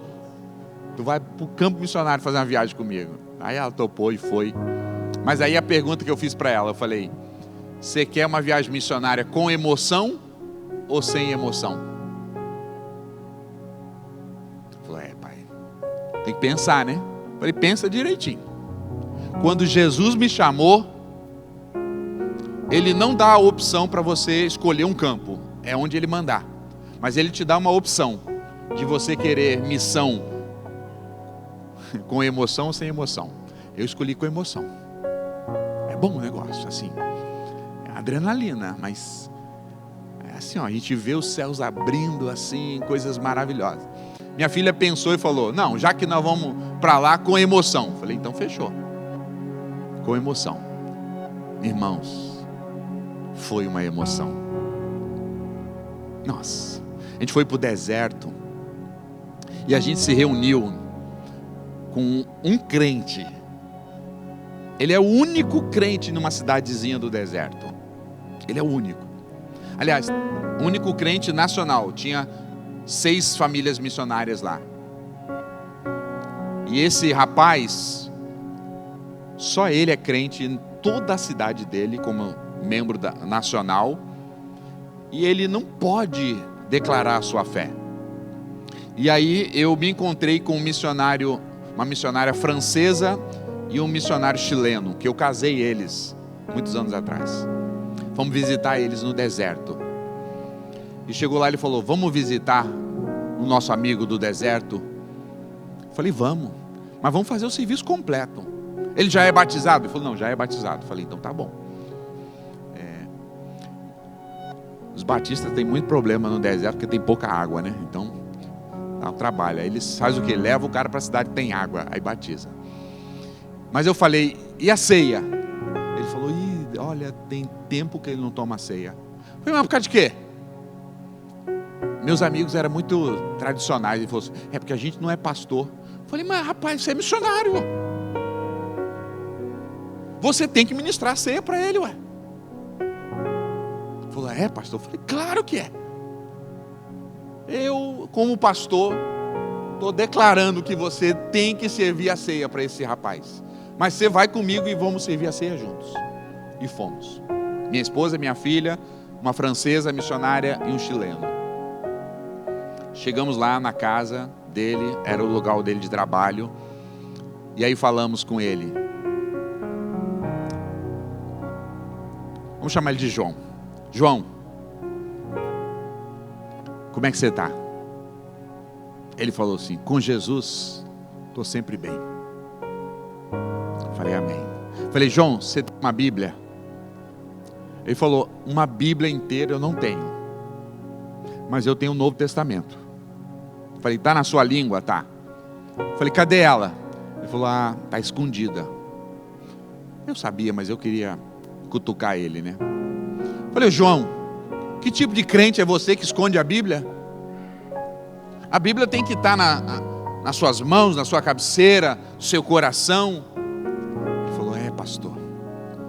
Tu vai para o campo missionário fazer uma viagem comigo. Aí ela topou e foi. Mas aí a pergunta que eu fiz para ela, eu falei: você quer uma viagem missionária com emoção ou sem emoção? Ela falou: pai, tem que pensar, né? Eu falei: pensa direitinho. Quando Jesus me chamou, Ele não dá a opção para você escolher um campo, é onde Ele mandar. Mas Ele te dá uma opção de você querer missão com emoção ou sem emoção. Eu escolhi com emoção. É bom o negócio, assim. É adrenalina, mas é assim, ó, a gente vê os céus abrindo assim, coisas maravilhosas. Minha filha pensou e falou: não, já que nós vamos para lá com emoção. Falei: então fechou. Com emoção. Irmãos, foi uma emoção. Nossa, a gente foi para o deserto e a gente se reuniu com um crente. Ele é o único crente numa cidadezinha do deserto. Ele é o único. Aliás, o único crente nacional. Tinha 6 famílias missionárias lá. E esse rapaz, só ele é crente em toda a cidade dele, como membro nacional. E ele não pode declarar a sua fé. E aí eu me encontrei com uma missionária francesa e um missionário chileno, que eu casei eles muitos anos atrás. Fomos visitar eles no deserto. E chegou lá, ele falou: vamos visitar o nosso amigo do deserto? Eu falei: vamos, mas vamos fazer o serviço completo. Ele já é batizado? Ele falou: não, já é batizado. Eu falei: então tá bom. Os batistas têm muito problema no deserto, porque tem pouca água, né? Então, dá um trabalho. Aí eles fazem o quê? Leva o cara para a cidade que tem água, aí batiza. Mas eu falei: e a ceia? Ele falou: olha, tem tempo que ele não toma ceia. Eu falei: mas por causa de quê? Meus amigos eram muito tradicionais. Ele falou assim: é porque a gente não é pastor. Eu falei: mas rapaz, você é missionário. Você tem que ministrar a ceia para ele, ué. Ele falou: é, pastor? Eu falei: claro que é. Eu, como pastor, estou declarando que você tem que servir a ceia para esse rapaz. Mas você vai comigo e vamos servir a ceia juntos. E fomos. Minha esposa, minha filha, uma francesa missionária e um chileno. Chegamos lá na casa dele, era o lugar dele de trabalho. E aí falamos com ele. Vamos chamar ele de João. João, como é que você está? Ele falou assim: com Jesus, estou sempre bem. Falei: amém. Falei: João, você tem uma Bíblia? Ele falou: uma Bíblia inteira eu não tenho, mas eu tenho o Novo Testamento. Falei: está na sua língua? Tá. Falei: cadê ela? Ele falou: está escondida. Eu sabia, mas eu queria cutucar ele, né? Falei: João, que tipo de crente é você que esconde a Bíblia? A Bíblia tem que estar nas suas mãos, na sua cabeceira, no seu coração. Ele falou: é, pastor.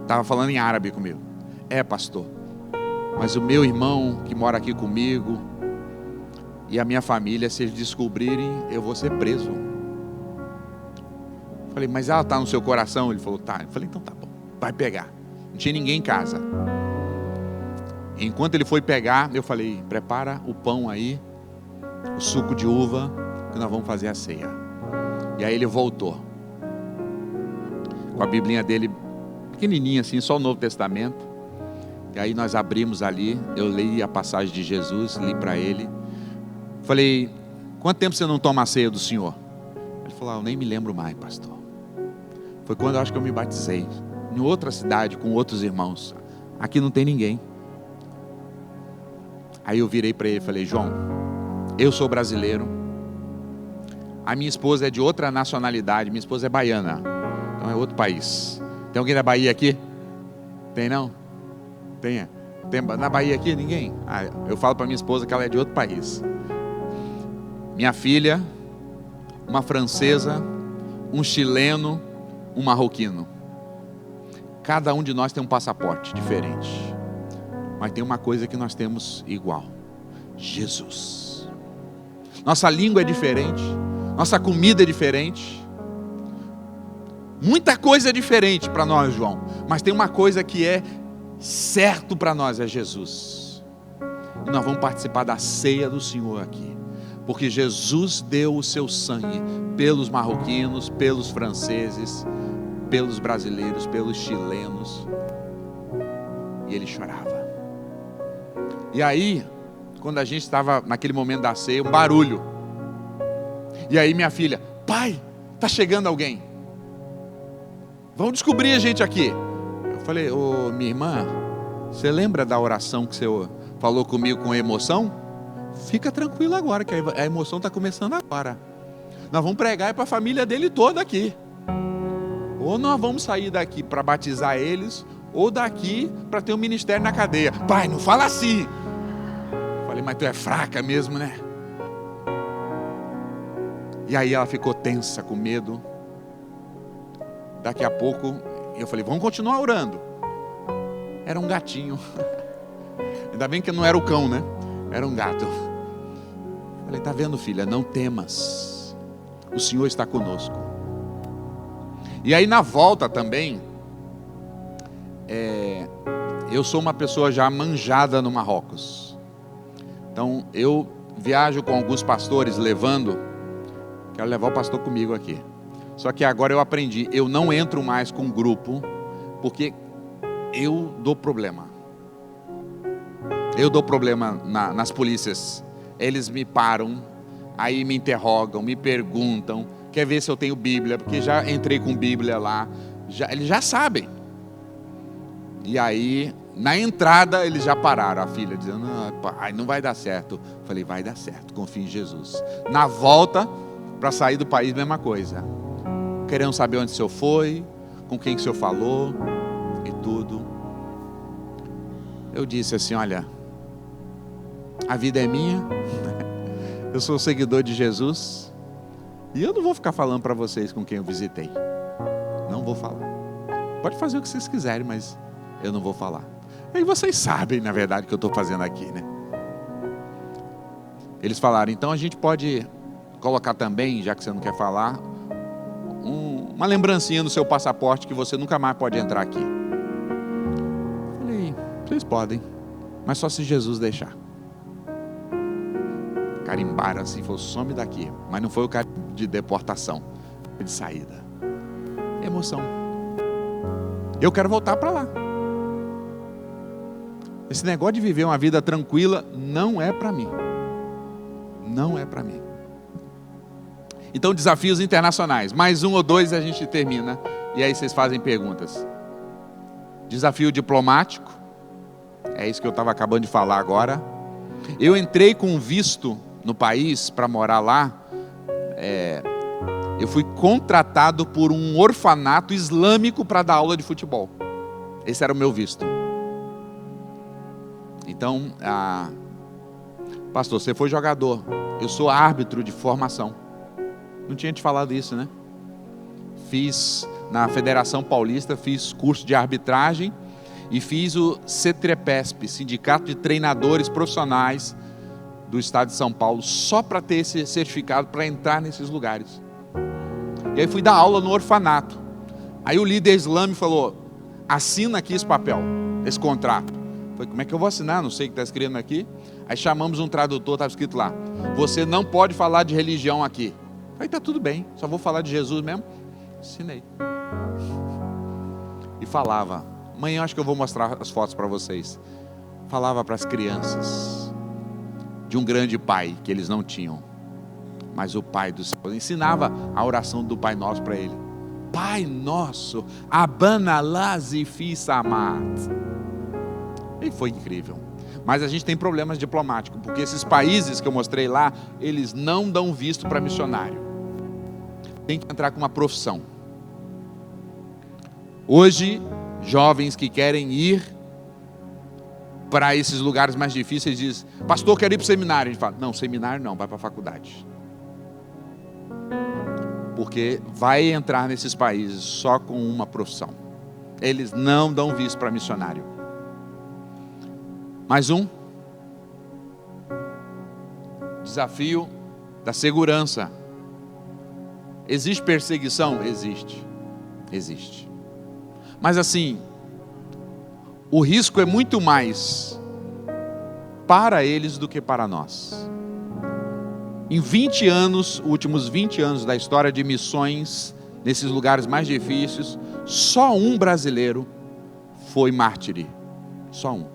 Estava falando em árabe comigo. É, pastor, mas o meu irmão que mora aqui comigo e a minha família, se eles descobrirem, eu vou ser preso. Falei: mas ela está no seu coração? Ele falou: tá. Eu falei: então tá bom, vai pegar. Não tinha ninguém em casa. Enquanto ele foi pegar, eu falei: prepara o pão aí, o suco de uva, que nós vamos fazer a ceia. E aí ele voltou com a biblinha dele pequenininha assim, só o Novo Testamento. E aí nós abrimos ali, eu li a passagem de Jesus, li para ele. Falei: quanto tempo você não toma a ceia do Senhor? Ele falou: eu nem me lembro mais, pastor. Foi quando eu acho que eu me batizei, em outra cidade, com outros irmãos. Aqui não tem ninguém. Aí eu virei para ele e falei: João, eu sou brasileiro, a minha esposa é de outra nacionalidade, minha esposa é baiana, então é outro país. Tem alguém da Bahia aqui? Tem não? Tem na Bahia aqui? Ninguém? Eu falo para minha esposa que ela é de outro país. Minha filha, uma francesa, um chileno, um marroquino. Cada um de nós tem um passaporte diferente, mas tem uma coisa que nós temos igual: Jesus. Nossa língua é diferente, nossa comida é diferente, Muita coisa é diferente para nós, João, mas tem uma coisa que é certo para nós, é Jesus. E nós vamos participar da ceia do Senhor aqui, porque Jesus deu o seu sangue pelos marroquinos, pelos franceses, pelos brasileiros, pelos chilenos, e ele chorava. E aí, quando a gente estava naquele momento da ceia, um barulho, e aí minha filha: pai, está chegando alguém, vão descobrir a gente aqui. Eu falei: ô minha irmã, você lembra da oração que você falou comigo com emoção? Fica tranquila agora, que a emoção está começando agora. Nós vamos pregar para a família dele toda aqui. Ou nós vamos sair daqui para batizar eles, ou daqui para ter um ministério na cadeia. Pai, não fala assim. Falei: mas tu é fraca mesmo, né? E aí ela ficou tensa, com medo. Daqui a pouco eu falei: vamos continuar orando. Era um gatinho. Ainda bem que não era o cão, né? Era um gato. Falei: tá vendo, filha? Não temas. O Senhor está conosco. E aí na volta também, eu sou uma pessoa já manjada no Marrocos. Então eu viajo com alguns pastores levando. Quero levar o pastor comigo aqui. Só que agora eu aprendi, eu não entro mais com grupo, porque eu dou problema. Eu dou problema nas polícias. Eles me param, aí me interrogam, me perguntam, quer ver se eu tenho Bíblia, porque já entrei com Bíblia lá, eles já sabem. E aí, na entrada, eles já pararam, a filha dizendo: pai, não vai dar certo. Eu falei: vai dar certo, confia em Jesus. Na volta, para sair do país, mesma coisa. Querendo saber onde o senhor foi, com quem que o senhor falou, e tudo. Eu disse assim: olha, a vida é minha, eu sou seguidor de Jesus, e eu não vou ficar falando para vocês com quem eu visitei. Não vou falar. Pode fazer o que vocês quiserem, mas eu não vou falar. E vocês sabem, na verdade, o que eu estou fazendo aqui, né? Eles falaram: então a gente pode colocar também, já que você não quer falar, uma lembrancinha no seu passaporte que você nunca mais pode entrar aqui. Falei: vocês podem, mas só se Jesus deixar. Carimbaram assim, falou: some daqui. Mas não foi o carimbo de deportação, foi de saída. Emoção. Eu quero voltar para lá. Esse negócio de viver uma vida tranquila não é para mim. Não é para mim. Então, desafios internacionais. Mais um ou dois a gente termina. E aí vocês fazem perguntas. Desafio diplomático. É isso que eu estava acabando de falar agora. Eu entrei com visto no país para morar lá. Eu fui contratado por um orfanato islâmico para dar aula de futebol. Esse era o meu visto. Então, pastor, você foi jogador. Eu sou árbitro de formação. Não tinha te falado isso, né? Fiz na Federação Paulista, fiz curso de arbitragem e fiz o CETREPESP, Sindicato de Treinadores Profissionais do Estado de São Paulo, só para ter esse certificado para entrar nesses lugares. E aí fui dar aula no orfanato. Aí o líder islâmico falou: assina aqui esse papel, esse contrato. Eu falei: como é que eu vou assinar? Não sei o que está escrito aqui. Aí chamamos um tradutor, estava escrito lá: você não pode falar de religião aqui. Aí tá tudo bem, só vou falar de Jesus mesmo. Assinei. E falava. Amanhã acho que eu vou mostrar as fotos para vocês. Falava para as crianças de um grande pai que eles não tinham, mas o Pai do céu. Ensinava a oração do Pai Nosso para ele: Pai Nosso, Abana Lazi Fi Samat. E foi incrível. Mas a gente tem problemas diplomáticos, porque esses países que eu mostrei lá, eles não dão visto para missionário. Tem que entrar com uma profissão. Hoje, jovens que querem ir para esses lugares mais difíceis dizem: pastor, quero ir para o seminário. A gente fala: não, seminário não, vai para a faculdade. Porque vai entrar nesses países só com uma profissão. Eles não dão visto para missionário. Mais um. Desafio da segurança. Existe perseguição? Existe. Existe. Mas assim, o risco é muito mais para eles do que para nós. Em 20 anos, últimos 20 anos da história de missões, nesses lugares mais difíceis, só um brasileiro foi mártir. Só um.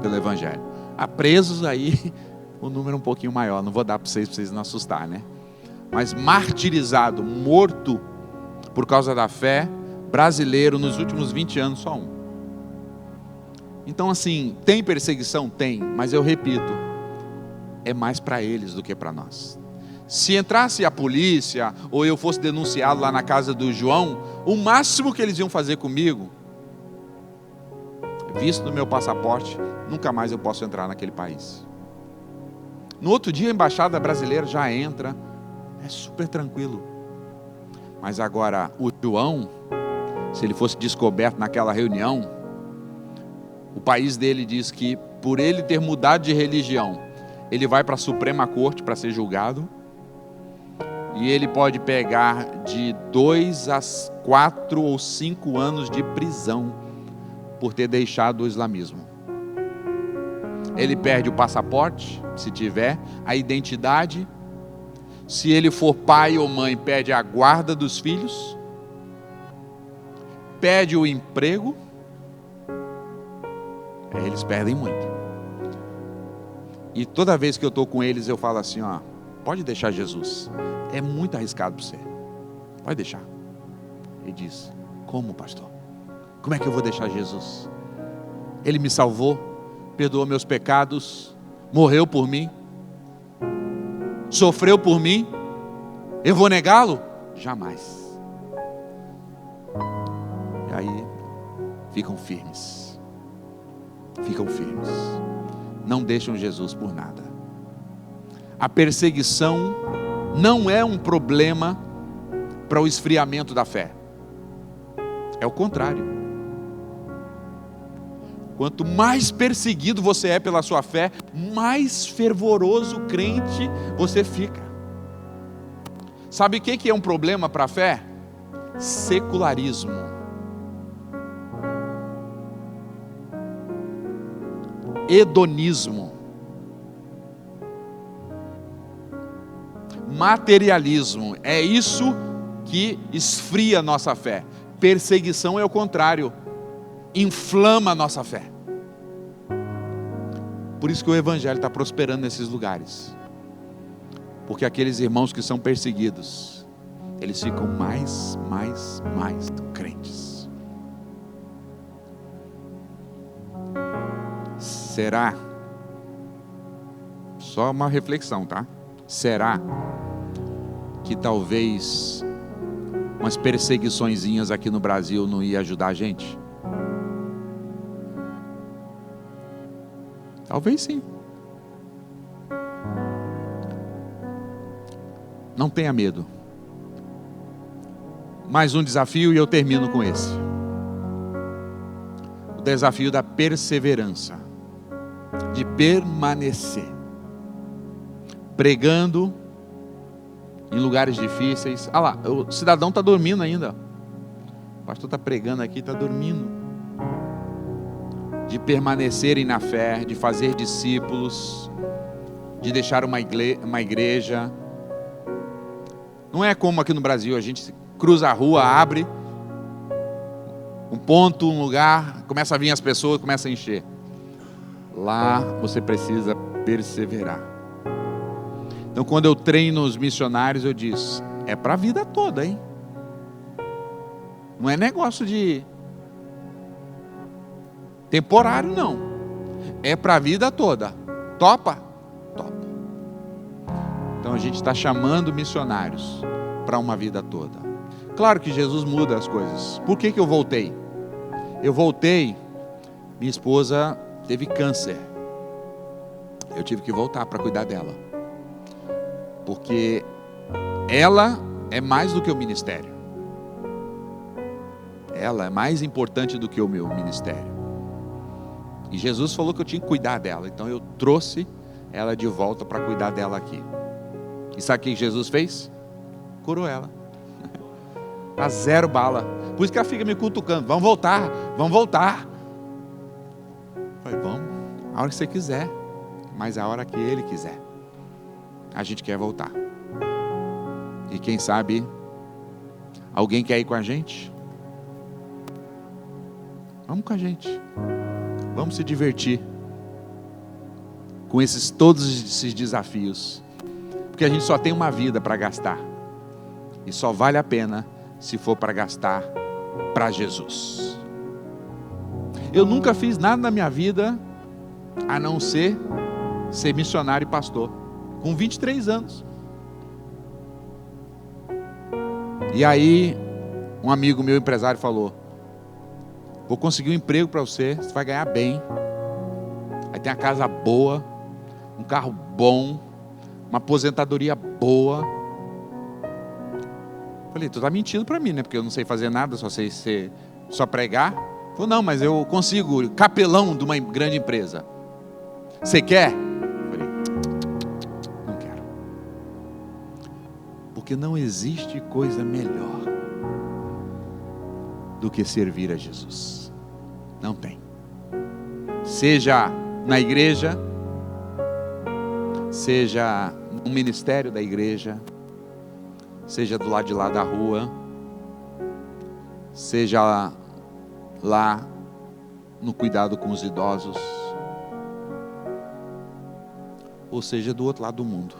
Pelo Evangelho. Há presos aí, o número é um pouquinho maior, não vou dar para vocês não assustar, né? Mas martirizado, morto, por causa da fé, brasileiro, nos últimos 20 anos, só um. Então assim, tem perseguição? Tem, mas eu repito, é mais para eles do que para nós. Se entrasse a polícia, ou eu fosse denunciado lá na casa do João, o máximo que eles iam fazer comigo, visto no meu passaporte, nunca mais eu posso entrar naquele país. No outro dia a embaixada brasileira já entra, é super tranquilo. Mas agora o João, se ele fosse descoberto naquela reunião, o país dele diz que por ele ter mudado de religião, ele vai para a Suprema Corte para ser julgado, e ele pode pegar de 2 a 4 ou 5 anos de prisão por ter deixado o islamismo. Ele perde o passaporte, se tiver, a identidade. Se ele for pai ou mãe, perde a guarda dos filhos, perde o emprego. Eles perdem muito. E toda vez que eu estou com eles, eu falo assim, ó, pode deixar Jesus, é muito arriscado para você, pode deixar. Ele diz, como, pastor? Como é que eu vou deixar Jesus? Ele me salvou, perdoou meus pecados, morreu por mim, sofreu por mim, eu vou negá-lo? Jamais. E aí, ficam firmes, não deixam Jesus por nada. A perseguição não é um problema para o esfriamento da fé, é o contrário. Quanto mais perseguido você é pela sua fé, mais fervoroso crente você fica. Sabe o que é um problema para a fé? Secularismo. Hedonismo. Materialismo. É isso que esfria a nossa fé. Perseguição é o contrário. Inflama a nossa fé. Por isso que o Evangelho está prosperando nesses lugares. Porque aqueles irmãos que são perseguidos, eles ficam mais crentes. Será? Só uma reflexão, tá? Será que talvez umas perseguiçõezinhas aqui no Brasil não ia ajudar a gente? Talvez sim. Não tenha medo. Mais um desafio e eu termino com esse. O desafio da perseverança. De permanecer. Pregando em lugares difíceis. Ah lá, o cidadão está dormindo ainda. O pastor está pregando aqui, está dormindo. De permanecerem na fé, de fazer discípulos, de deixar uma igreja. Não é como aqui no Brasil, a gente cruza a rua, abre um ponto, um lugar, começa a vir as pessoas, começa a encher. Lá você precisa perseverar. Então quando eu treino os missionários, eu disse, é para a vida toda, hein? Não é negócio de temporário, não. É para a vida toda. Topa? Topa. Então a gente está chamando missionários para uma vida toda. Claro que Jesus muda as coisas. Por que eu voltei? Eu voltei, minha esposa teve câncer. Eu tive que voltar para cuidar dela. Porque ela é mais do que o ministério. Ela é mais importante do que o meu ministério. E Jesus falou que eu tinha que cuidar dela. Então eu trouxe ela de volta para cuidar dela aqui. E sabe o que Jesus fez? Curou ela. Tá zero bala. Por isso que ela fica me cutucando. Vamos voltar, vamos voltar. Eu falei, vamos, a hora que você quiser. Mas a hora que Ele quiser. A gente quer voltar. E quem sabe, alguém quer ir com a gente? Vamos com a gente. Vamos se divertir com todos esses desafios. Porque a gente só tem uma vida para gastar. E só vale a pena se for para gastar para Jesus. Eu nunca fiz nada na minha vida a não ser missionário e pastor. Com 23 anos. E aí, um amigo meu, empresário, falou: vou conseguir um emprego para você, você vai ganhar bem. Aí tem uma casa boa, um carro bom, uma aposentadoria boa. Falei, tu tá mentindo para mim, né? Porque eu não sei fazer nada, só pregar. Falei, não, mas eu consigo, capelão de uma grande empresa. Você quer? Falei, não quero. Porque não existe coisa melhor do que servir a Jesus. Não tem. Seja na igreja, seja no ministério da igreja, seja do lado de lá da rua, seja lá no cuidado com os idosos, ou seja do outro lado do mundo.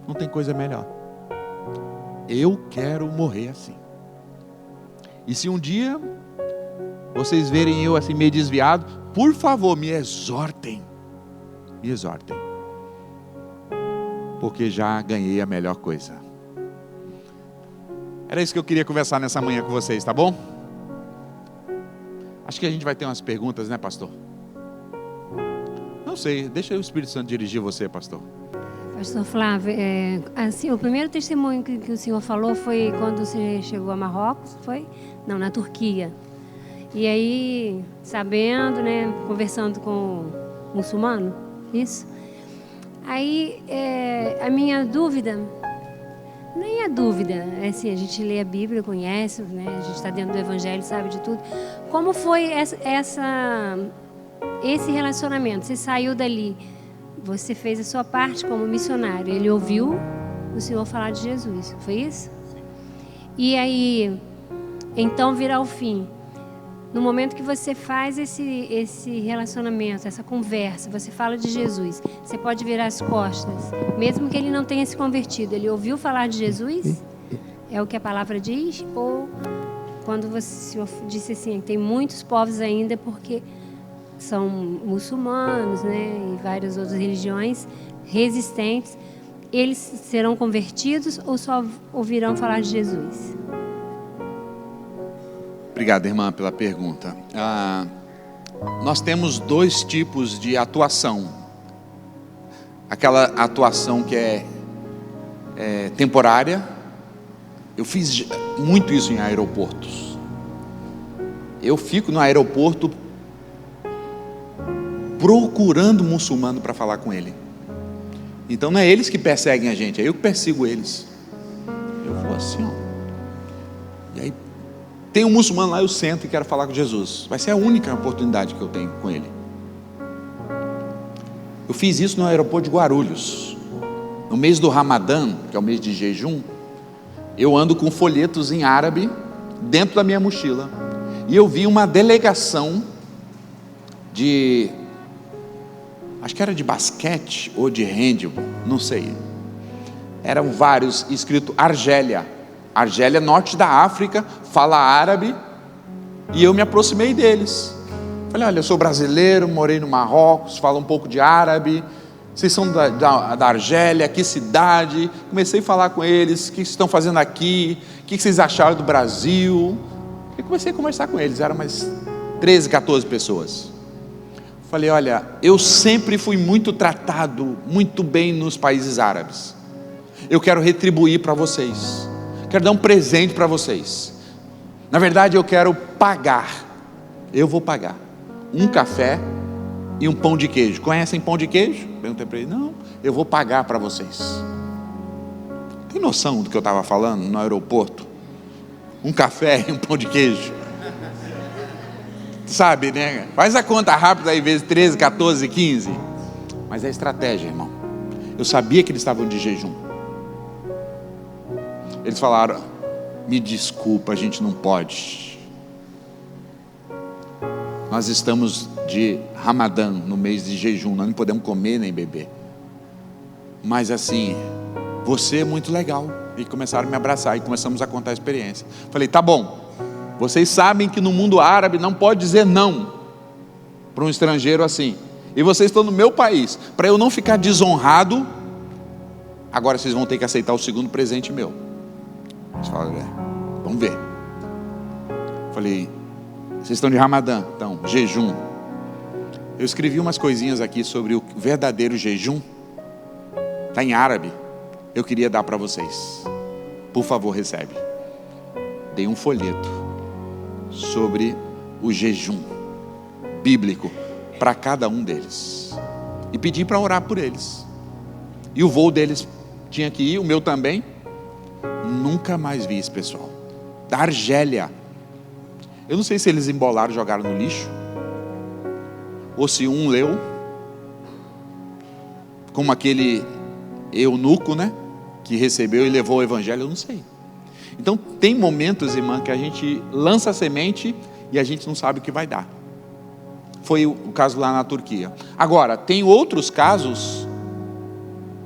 Não tem coisa melhor. Eu quero morrer assim. E se um dia vocês verem eu assim meio desviado, por favor, me exortem. Me exortem. Porque já ganhei a melhor coisa. Era isso que eu queria conversar nessa manhã com vocês, tá bom? Acho que a gente vai ter umas perguntas, né, pastor? Não sei, deixa o Espírito Santo dirigir você, pastor. Pastor Flávio, assim, o primeiro testemunho que o senhor falou foi quando você chegou a Marrocos, foi? Não, na Turquia. E aí, sabendo, né, conversando com um muçulmano, isso? Aí, a minha dúvida, nem é dúvida, é assim, a gente lê a Bíblia, conhece, né, a gente está dentro do Evangelho, sabe de tudo. Como foi esse relacionamento? Você saiu dali, você fez a sua parte como missionário, ele ouviu o senhor falar de Jesus, foi isso? Sim. E aí, então virá o fim. No momento que você faz esse relacionamento, essa conversa, você fala de Jesus, você pode virar as costas, mesmo que ele não tenha se convertido, ele ouviu falar de Jesus? É o que a palavra diz? Ou quando o senhor disse assim, tem muitos povos ainda porque são muçulmanos, né, e várias outras religiões resistentes, eles serão convertidos ou só ouvirão falar de Jesus? Obrigado, irmã, pela pergunta. Nós temos dois tipos de atuação. Aquela atuação que é temporária. Eu fiz muito isso em aeroportos. Eu fico no aeroporto procurando muçulmano para falar com ele. Então não é eles que perseguem a gente, é eu que persigo eles. Eu vou assim, ó. E aí tem um muçulmano lá, eu sento e quero falar com Jesus. Vai ser a única oportunidade que eu tenho com ele. Eu fiz isso no aeroporto de Guarulhos. No mês do Ramadã, que é o mês de jejum, eu ando com folhetos em árabe dentro da minha mochila. E eu vi uma delegação acho que era de basquete ou de handball, não sei. Eram vários, escrito Argélia. Argélia, norte da África, fala árabe. E eu me aproximei deles. Falei, olha, eu sou brasileiro, morei no Marrocos, falo um pouco de árabe. Vocês são da Argélia, que cidade? Comecei a falar com eles, o que estão fazendo aqui? O que vocês acharam do Brasil? E comecei a conversar com eles, eram mais 13, 14 pessoas. Falei, olha, eu sempre fui muito tratado, muito bem nos países árabes. Eu quero retribuir para vocês. Quero dar um presente para vocês. Na verdade, eu quero pagar. Eu vou pagar um café e um pão de queijo. Conhecem pão de queijo? Perguntei para ele. Não, eu vou pagar para vocês. Tem noção do que eu estava falando no aeroporto? um café e um pão de queijo. Sabe, né? Faz a conta rápida aí, vezes 13, 14, 15. Mas é estratégia, irmão. Eu sabia que eles estavam de jejum. Eles falaram: me desculpa, a gente não pode. Nós estamos de Ramadã, no mês de jejum, nós não podemos comer nem beber. Mas assim, você é muito legal. E começaram a me abraçar e começamos a contar a experiência. Falei: tá bom, vocês sabem que no mundo árabe não pode dizer não para um estrangeiro assim. E vocês estão no meu país. Para eu não ficar desonrado, agora vocês vão ter que aceitar o segundo presente meu. Eles falaram: vamos ver. Falei: vocês estão de Ramadã, então, jejum. Eu escrevi umas coisinhas aqui sobre o verdadeiro jejum. Está em árabe. Eu queria dar para vocês. Por favor, recebe. Dei um folheto sobre o jejum bíblico para cada um deles. E pedi para orar por eles. E o voo deles tinha que ir, o meu também. Nunca mais vi esse pessoal. Da Argélia. Eu não sei se eles embolaram e jogaram no lixo, ou se um leu, como aquele eunuco, né, que recebeu e levou o evangelho, eu não sei. Então tem momentos, irmã, que a gente lança a semente e a gente não sabe o que vai dar. Foi o caso lá na Turquia. Agora, tem outros casos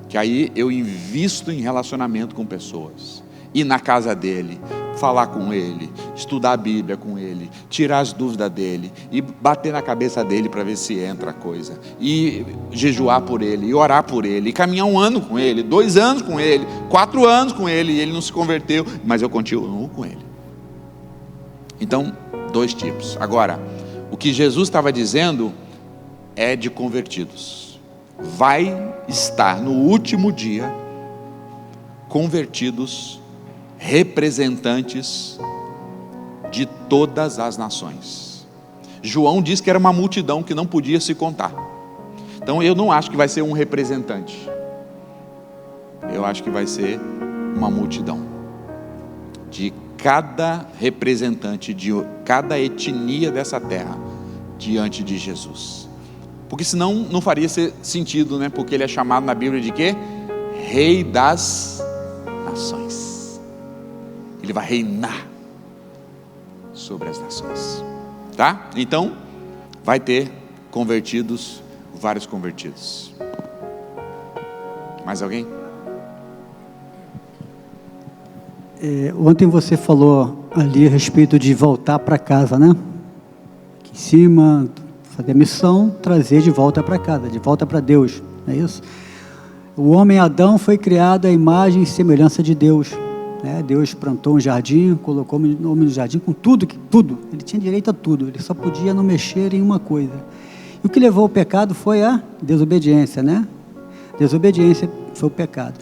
que aí eu invisto em relacionamento com pessoas, ir na casa dele, falar com ele, estudar a Bíblia com ele, tirar as dúvidas dele, e bater na cabeça dele para ver se entra a coisa, e jejuar por ele, e orar por ele, e caminhar 1 ano com ele, 2 anos com ele, 4 anos com ele, e ele não se converteu, mas eu continuo com ele. Então, 2 tipos. Agora, o que Jesus estava dizendo é de convertidos. Vai estar no último dia convertidos, representantes de todas as nações. João diz que era uma multidão que não podia se contar. Então eu não acho que vai ser um representante. Eu acho que vai ser uma multidão de cada representante de cada etnia dessa terra diante de Jesus. Porque senão não faria sentido, né? Porque ele é chamado na Bíblia de quê? Rei das nações. Ele vai reinar sobre as nações, tá? Então, vai ter convertidos, vários convertidos. Mais alguém? Ontem você falou ali a respeito de voltar para casa, né? Aqui em cima, fazer a missão, trazer de volta para casa, de volta para Deus, não é isso? O homem Adão foi criado à imagem e semelhança de Deus. Deus plantou um jardim, colocou o homem no jardim com tudo, ele tinha direito a tudo, ele só podia não mexer em uma coisa. E o que levou ao pecado foi a desobediência, né? Desobediência foi o pecado.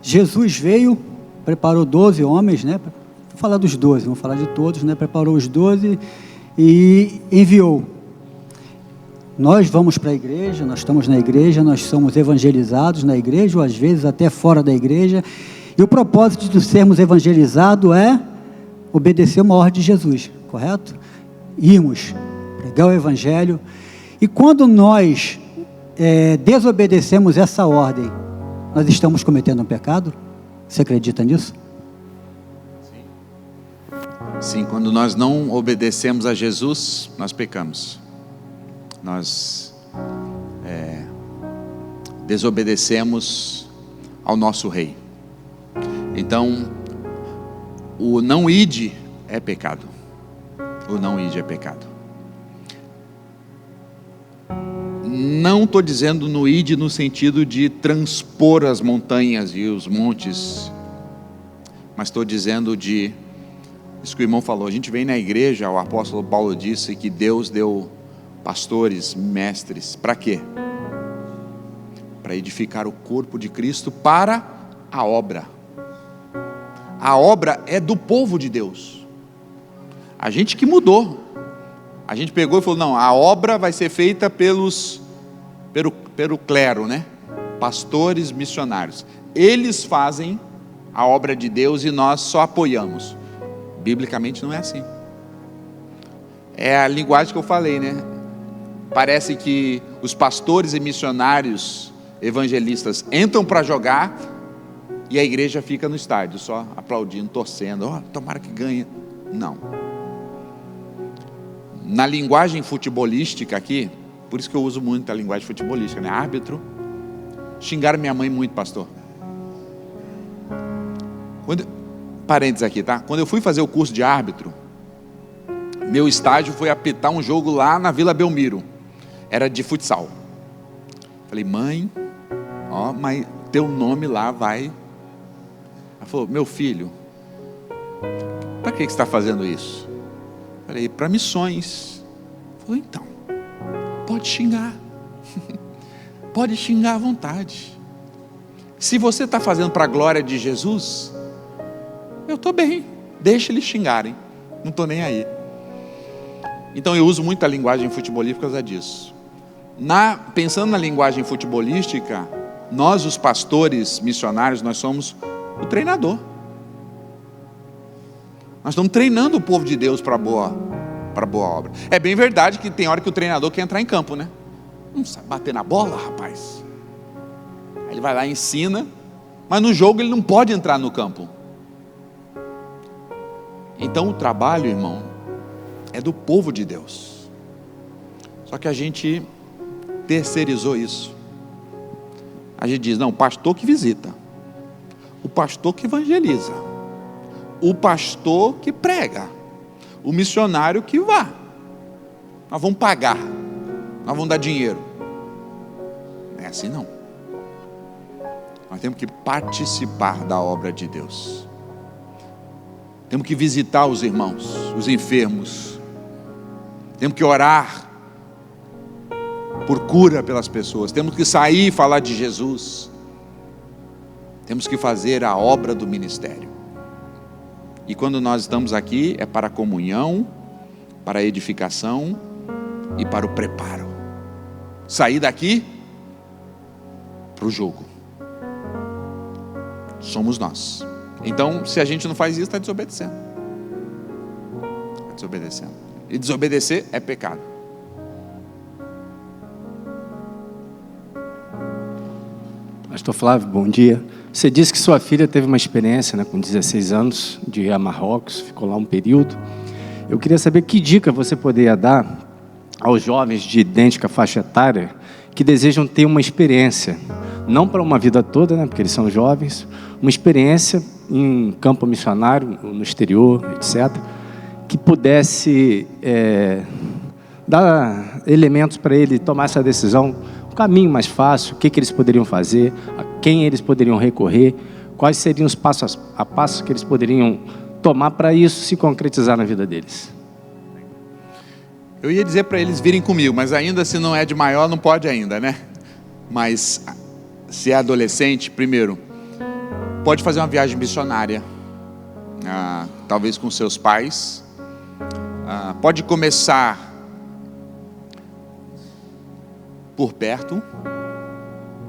Jesus veio, preparou 12 homens, né? Vou falar dos 12, vamos falar de todos, né? Preparou os 12 e enviou. Nós vamos para a igreja, nós estamos na igreja, nós somos evangelizados na igreja, ou às vezes até fora da igreja. E o propósito de sermos evangelizados é obedecer uma ordem de Jesus, correto? Irmos, pregar o evangelho. E quando nós desobedecemos essa ordem, nós estamos cometendo um pecado? Você acredita nisso? Sim, quando nós não obedecemos a Jesus, nós pecamos. Nós desobedecemos ao nosso rei. Então, o não ide é pecado. O não ide é pecado. Não estou dizendo no ide no sentido de transpor as montanhas e os montes, mas estou dizendo de, isso que o irmão falou, a gente vem na igreja, o apóstolo Paulo disse que Deus deu pastores, mestres, para quê? Para edificar o corpo de Cristo para a obra. A obra é do povo de Deus. A gente que mudou. A gente pegou e falou: não, a obra vai ser feita pelo clero, né? Pastores, missionários. Eles fazem a obra de Deus e nós só apoiamos. Biblicamente não é assim. É a linguagem que eu falei, né? Parece que os pastores e missionários evangelistas entram para jogar e a igreja fica no estádio, só aplaudindo, torcendo. Oh, tomara que ganhe. Não. Na linguagem futebolística aqui, por isso que eu uso muito a linguagem futebolística, né? Árbitro. Xingaram minha mãe muito, pastor. Parênteses aqui, tá? Quando eu fui fazer o curso de árbitro, meu estágio foi apitar um jogo lá na Vila Belmiro. Era de futsal. Falei, mãe, ó, mas teu nome lá vai. Ela falou, meu filho, para que você está fazendo isso? Falei, para missões. Falou, então, pode xingar. Pode xingar à vontade. Se você está fazendo para a glória de Jesus, eu estou bem, deixa eles xingarem, não estou nem aí. Então eu uso muito a linguagem futebolística por causa disso. Pensando na linguagem futebolística, nós os pastores missionários, nós somos o treinador. Nós estamos treinando o povo de Deus para boa obra. É bem verdade que tem hora que o treinador quer entrar em campo, né? Não sabe bater na bola, rapaz. Aí ele vai lá e ensina, mas no jogo ele não pode entrar no campo. Então o trabalho, irmão, é do povo de Deus. Só que a gente terceirizou isso. A gente diz, não, o pastor que visita, o pastor que evangeliza, o pastor que prega, o missionário que vá. Nós vamos pagar, nós vamos dar dinheiro. Não é assim não. Nós temos que participar da obra de Deus. Temos que visitar os irmãos, os enfermos. Temos que orar por cura pelas pessoas. Temos que sair e falar de Jesus. Temos que fazer a obra do ministério. E quando nós estamos aqui, é para a comunhão, para a edificação e para o preparo. Sair daqui para o jogo. Somos nós. Então, se a gente não faz isso, está desobedecendo. Está desobedecendo. E desobedecer é pecado. Pastor Flávio, bom dia. Você disse que sua filha teve uma experiência, né, com 16 anos, de ir a Marrocos, ficou lá um período. Eu queria saber que dica você poderia dar aos jovens de idêntica faixa etária que desejam ter uma experiência, não para uma vida toda, né, porque eles são jovens, uma experiência em campo missionário, no exterior, etc., que pudesse dar elementos para ele tomar essa decisão, um caminho mais fácil, o que eles poderiam fazer, a quem eles poderiam recorrer, quais seriam os passos a passos que eles poderiam tomar para isso se concretizar na vida deles. Eu ia dizer para eles virem comigo, mas ainda se não é de maior, não pode ainda, né? Mas se é adolescente, primeiro, pode fazer uma viagem missionária, talvez com seus pais. Pode começar por perto,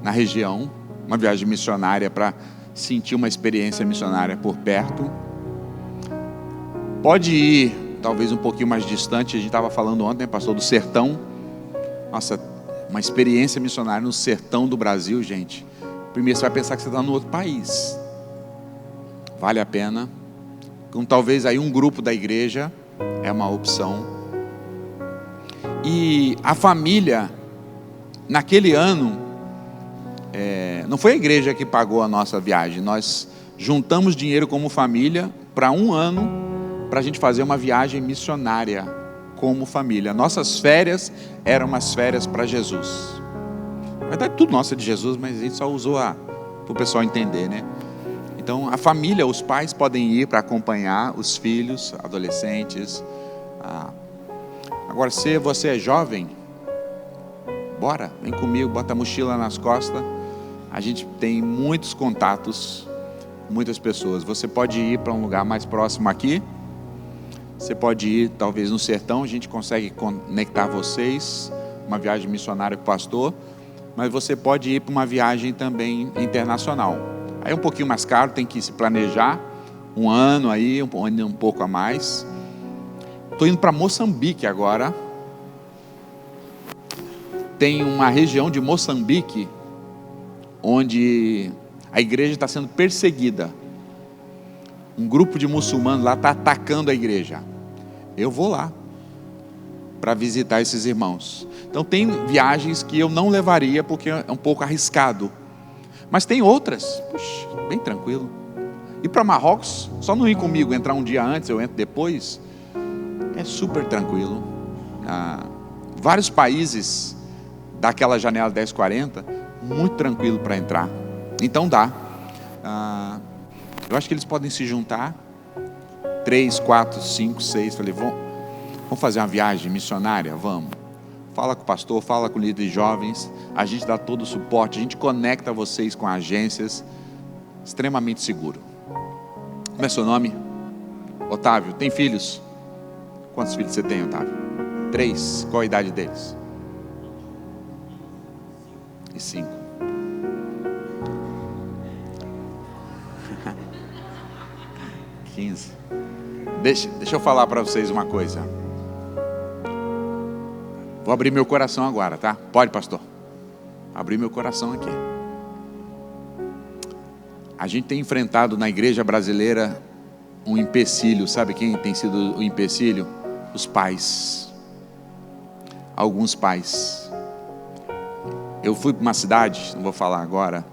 na região, uma viagem missionária para sentir uma experiência missionária por perto. Pode ir, talvez um pouquinho mais distante, a gente estava falando ontem, pastor, do sertão. Nossa, uma experiência missionária no sertão do Brasil, gente. Primeiro você vai pensar que você está no outro país. Vale a pena. Com talvez aí um grupo da igreja, é uma opção. E a família, naquele ano, não foi a igreja que pagou a nossa viagem. Nós juntamos dinheiro como família para um ano, para a gente fazer uma viagem missionária como família. Nossas férias eram umas férias para Jesus. Na verdade, tudo nosso é de Jesus, mas a gente só usou para o pessoal entender, né? Então, a família, os pais podem ir para acompanhar os filhos, adolescentes. Agora, se você é jovem, bora, vem comigo, bota a mochila nas costas. A gente tem muitos contatos, muitas pessoas. Você pode ir para um lugar mais próximo aqui. Você pode ir, talvez, no sertão. A gente consegue conectar vocês. Uma viagem missionária com o pastor. Mas você pode ir para uma viagem também internacional. Aí é um pouquinho mais caro, tem que se planejar. um ano aí, um pouco a mais. Estou indo para Moçambique agora. Tem uma região de Moçambique onde a igreja está sendo perseguida. Um grupo de muçulmanos lá está atacando a igreja. Eu vou lá para visitar esses irmãos. Então tem viagens que eu não levaria porque é um pouco arriscado. Mas tem outras, puxa, bem tranquilo. Ir para Marrocos, só não ir comigo, entrar um dia antes, eu entro depois, é super tranquilo. Vários países daquela janela 1040, muito tranquilo para entrar. Então dá. Eu acho que eles podem se juntar, 3, 4, 5, 6, falei, vamos fazer uma viagem missionária? Vamos. Fala com o pastor, fala com o líder de jovens, a gente dá todo o suporte, a gente conecta vocês com agências, extremamente seguro. Como é seu nome? Otávio. Tem filhos? Quantos filhos você tem, Otávio? 3. Qual a idade deles? E 5. Deixa eu falar para vocês uma coisa. Vou abrir meu coração agora, tá? Pode, pastor? Abrir meu coração aqui. A gente tem enfrentado na igreja brasileira um empecilho. Sabe quem tem sido o empecilho? Os pais. Alguns pais. Eu fui para uma cidade, não vou falar agora,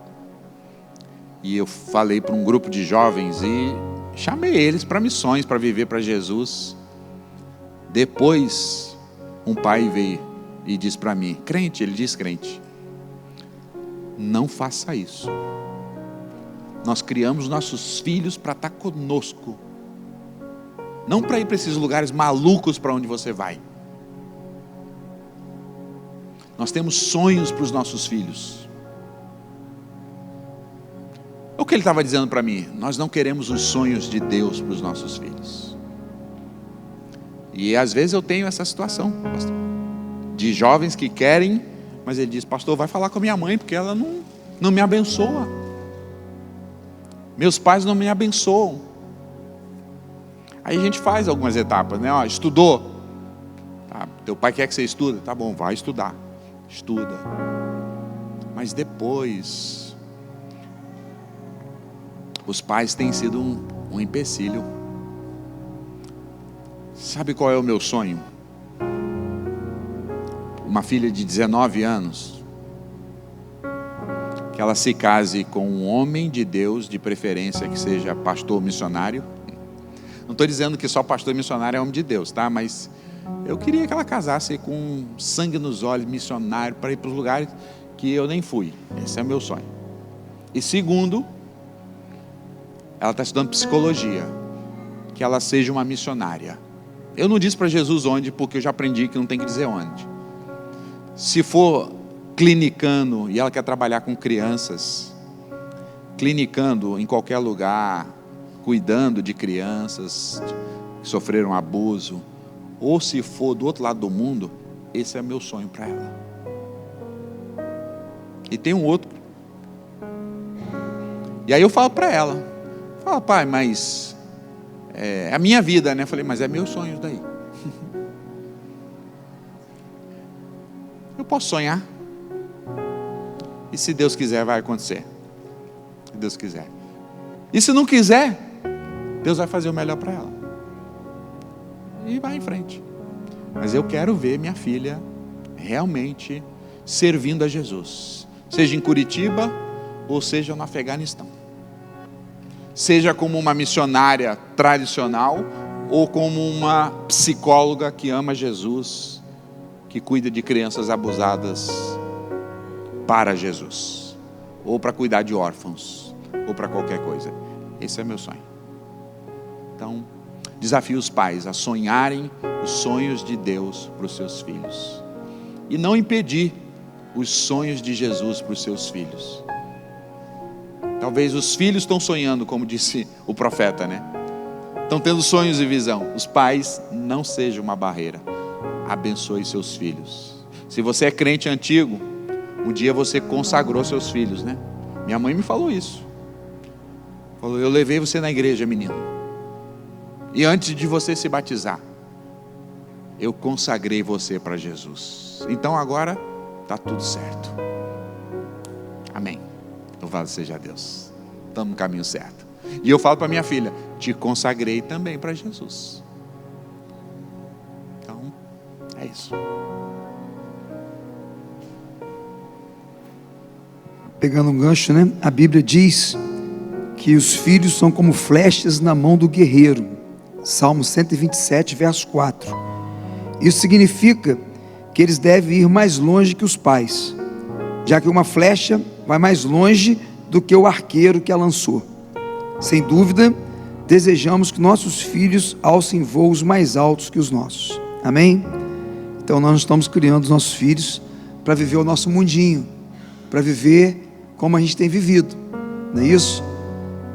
e eu falei para um grupo de jovens e chamei eles para missões, para viver para Jesus. Depois, um pai veio e disse para mim, crente, ele diz crente, não faça isso. Nós criamos nossos filhos para estar conosco, não para ir para esses lugares malucos para onde você vai. Nós temos sonhos para os nossos filhos. O que ele estava dizendo para mim? Nós não queremos os sonhos de Deus para os nossos filhos. E às vezes eu tenho essa situação, pastor, de jovens que querem, mas ele diz, pastor, vai falar com a minha mãe, porque ela não me abençoa. Meus pais não me abençoam. Aí a gente faz algumas etapas, né? Estudou. Tá, teu pai quer que você estude. Tá bom, vai estudar. Estuda. Mas depois, os pais têm sido um empecilho. Sabe qual é o meu sonho? Uma filha de 19 anos, que ela se case com um homem de Deus, de preferência que seja pastor missionário. Não estou dizendo que só pastor missionário é homem de Deus, tá? Mas eu queria que ela casasse com sangue nos olhos, missionário, para ir para os lugares que eu nem fui. Esse é o meu sonho. E segundo, ela está estudando psicologia, que ela seja uma missionária. Eu não disse para Jesus onde, porque eu já aprendi que não tem que dizer onde. Se for clinicando, e ela quer trabalhar com crianças, clinicando em qualquer lugar, cuidando de crianças que sofreram abuso, ou se for do outro lado do mundo, esse é meu sonho para ela. E tem um outro. E aí eu falo para ela, fala, pai, mas é a minha vida, né? Eu falei, mas é meu sonho daí. Eu posso sonhar. E se Deus quiser, vai acontecer. Se Deus quiser. E se não quiser, Deus vai fazer o melhor para ela. E vai em frente. Mas eu quero ver minha filha realmente servindo a Jesus. Seja em Curitiba, ou seja no Afeganistão. Seja como uma missionária tradicional, ou como uma psicóloga que ama Jesus, que cuida de crianças abusadas para Jesus, ou para cuidar de órfãos, ou para qualquer coisa. Esse é meu sonho. Então, desafio os pais a sonharem os sonhos de Deus para os seus filhos, e não impedir os sonhos de Jesus para os seus filhos. Talvez os filhos estão sonhando, como disse o profeta, né? Estão tendo sonhos e visão. Os pais, não sejam uma barreira. Abençoe seus filhos. Se você é crente antigo, um dia você consagrou seus filhos, né? Minha mãe me falou isso. Falou: eu levei você na igreja, menino, e antes de você se batizar, eu consagrei você para Jesus. Então agora está tudo certo. Amém. Louvado seja Deus. Estamos no caminho certo. E eu falo para minha filha: te consagrei também para Jesus. Então, é isso. Pegando um gancho, né? A Bíblia diz que os filhos são como flechas na mão do guerreiro. Salmo 127, verso 4. Isso significa que eles devem ir mais longe que os pais, já que uma flecha vai mais longe do que o arqueiro que a lançou. Sem dúvida, desejamos que nossos filhos alcem voos mais altos que os nossos. Amém? Então nós estamos criando os nossos filhos para viver o nosso mundinho, para viver como a gente tem vivido, não é isso?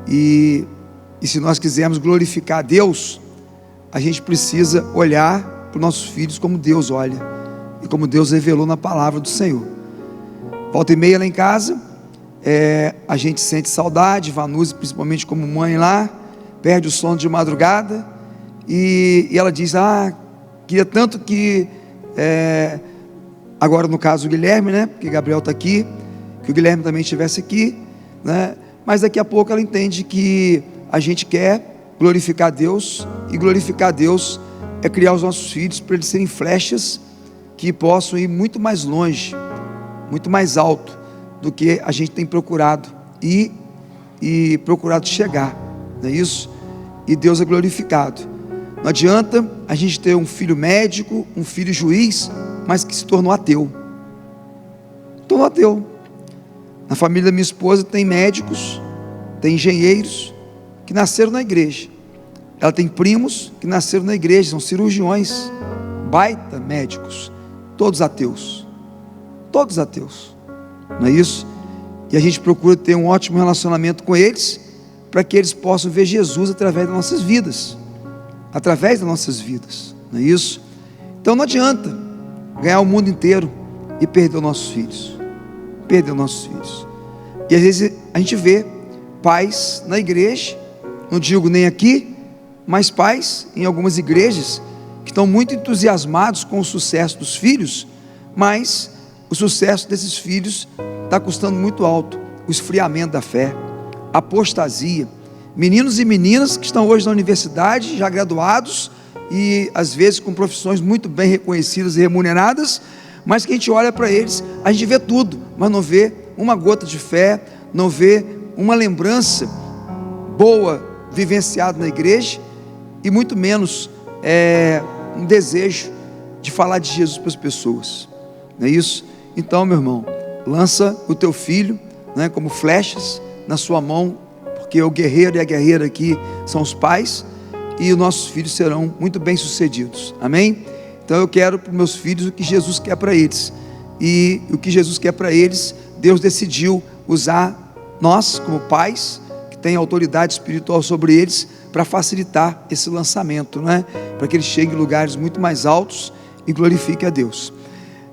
E se nós quisermos glorificar a Deus, a gente precisa olhar para os nossos filhos como Deus olha, e como Deus revelou na palavra do Senhor. Volta e meia lá em casa, a gente sente saudade. Vanusa, principalmente como mãe lá, perde o sono de madrugada, e ela diz: queria tanto que, agora no caso o Guilherme, né, porque Gabriel está aqui, que o Guilherme também estivesse aqui, né? Mas daqui a pouco ela entende que a gente quer glorificar Deus, e glorificar Deus é criar os nossos filhos para eles serem flechas que possam ir muito mais longe, muito mais alto do que a gente tem procurado e procurado chegar, não é isso? E Deus é glorificado. Não adianta a gente ter um filho médico, um filho juiz, mas que se tornou ateu. Tornou ateu. Na família da minha esposa tem médicos, tem engenheiros que nasceram na igreja. Ela tem primos que nasceram na igreja, são cirurgiões, baita médicos, todos ateus, não é isso? E a gente procura ter um ótimo relacionamento com eles, para que eles possam ver Jesus através das nossas vidas, não é isso? Então não adianta ganhar o mundo inteiro e perder os nossos filhos. E às vezes a gente vê pais na igreja, não digo nem aqui, mas pais em algumas igrejas que estão muito entusiasmados com o sucesso dos filhos, mas o sucesso desses filhos está custando muito alto. O esfriamento da fé, a apostasia, meninos e meninas que estão hoje na universidade, já graduados, e às vezes com profissões muito bem reconhecidas e remuneradas, mas que a gente olha para eles, a gente vê tudo, mas não vê uma gota de fé, não vê uma lembrança boa vivenciada na igreja, e muito menos um desejo de falar de Jesus para as pessoas, não é isso? Então, meu irmão, lança o teu filho, né, como flechas na sua mão, porque o guerreiro e a guerreira aqui são os pais, e os nossos filhos serão muito bem sucedidos, amém? Então eu quero para os meus filhos o que Jesus quer para eles, e o que Jesus quer para eles, Deus decidiu usar nós como pais, que tem autoridade espiritual sobre eles, para facilitar esse lançamento, né? Para que eles cheguem em lugares muito mais altos e glorifiquem a Deus.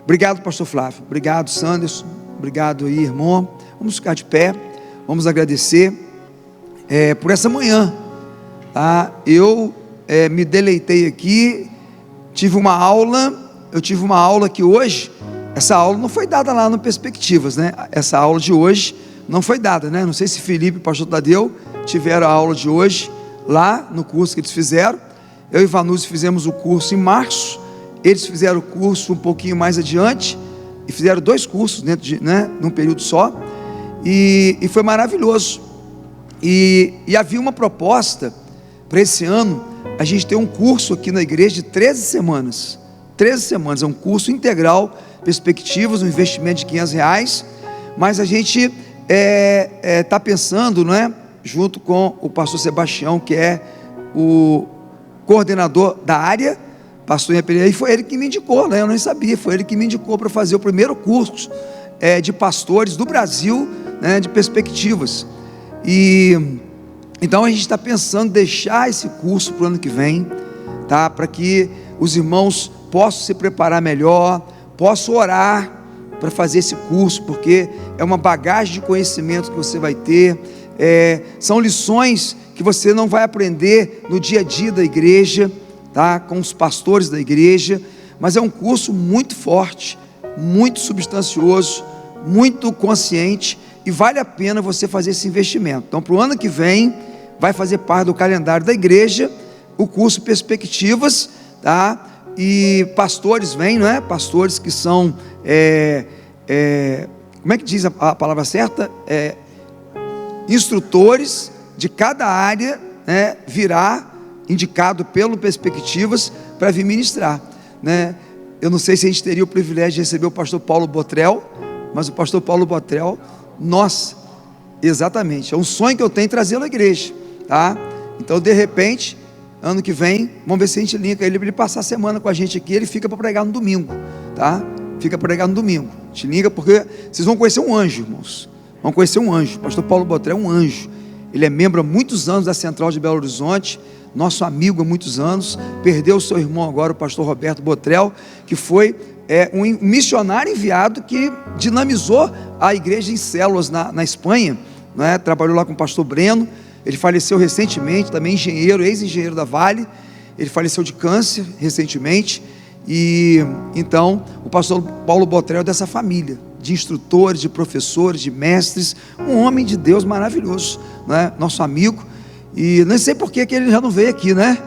Obrigado, pastor Flávio, obrigado, Sanderson, obrigado aí, irmão. Vamos ficar de pé, vamos agradecer por essa manhã, tá? Eu me deleitei aqui, eu tive uma aula que hoje, essa aula não foi dada lá no Perspectivas, né? Essa aula de hoje não foi dada, né? Não sei se Felipe e o pastor Tadeu tiveram a aula de hoje lá no curso que eles fizeram. Eu e Vanusa fizemos o curso em março, eles fizeram o curso um pouquinho mais adiante, e fizeram 2 cursos dentro de, né, num período só, e foi maravilhoso. E havia uma proposta para esse ano, a gente tem um curso aqui na igreja de 13 semanas, é um curso integral, Perspectivas, um investimento de R$500, mas a gente está pensando, não é, junto com o pastor Sebastião, que é o coordenador da área, pastor Pereira, e foi ele que me indicou, né? Eu nem sabia, foi ele que me indicou para fazer o primeiro curso de pastores do Brasil, né, de Perspectivas. E então a gente está pensando em deixar esse curso para o ano que vem, tá? Para que os irmãos possam se preparar melhor, possam orar para fazer esse curso, porque é uma bagagem de conhecimento que você vai ter, São lições que você não vai aprender no dia a dia da igreja, tá? Com os pastores da igreja, mas é um curso muito forte, muito substancioso, muito consciente, e vale a pena você fazer esse investimento. Então, para o ano que vem, vai fazer parte do calendário da igreja o curso Perspectivas, tá? E pastores vêm, não é? Pastores que são, como é que diz a palavra certa? Instrutores de cada área, né? Virá indicado pelo Perspectivas para vir ministrar, né? Eu não sei se a gente teria o privilégio de receber o pastor Paulo Botrel, mas o pastor Paulo Botrel, nossa, exatamente, é um sonho que eu tenho trazê-lo à igreja, tá? Então, de repente, ano que vem, vamos ver se a gente linka ele para ele passar a semana com a gente aqui. Ele fica para pregar no domingo, tá? Fica para pregar no domingo. A gente liga porque vocês vão conhecer um anjo, irmãos. Vão conhecer um anjo. O pastor Paulo Botrel é um anjo. Ele é membro há muitos anos da Central de Belo Horizonte, nosso amigo há muitos anos. Perdeu o seu irmão agora, o pastor Roberto Botrel, que foi um missionário enviado que dinamizou a igreja em células na Espanha, né? Trabalhou lá com o pastor Breno. Ele faleceu recentemente, também engenheiro, ex-engenheiro da Vale. Ele faleceu de câncer recentemente. E então o pastor Paulo Botrel é dessa família de instrutores, de professores, de mestres, um homem de Deus maravilhoso, né? Nosso amigo. E não sei por que ele já não veio aqui, né?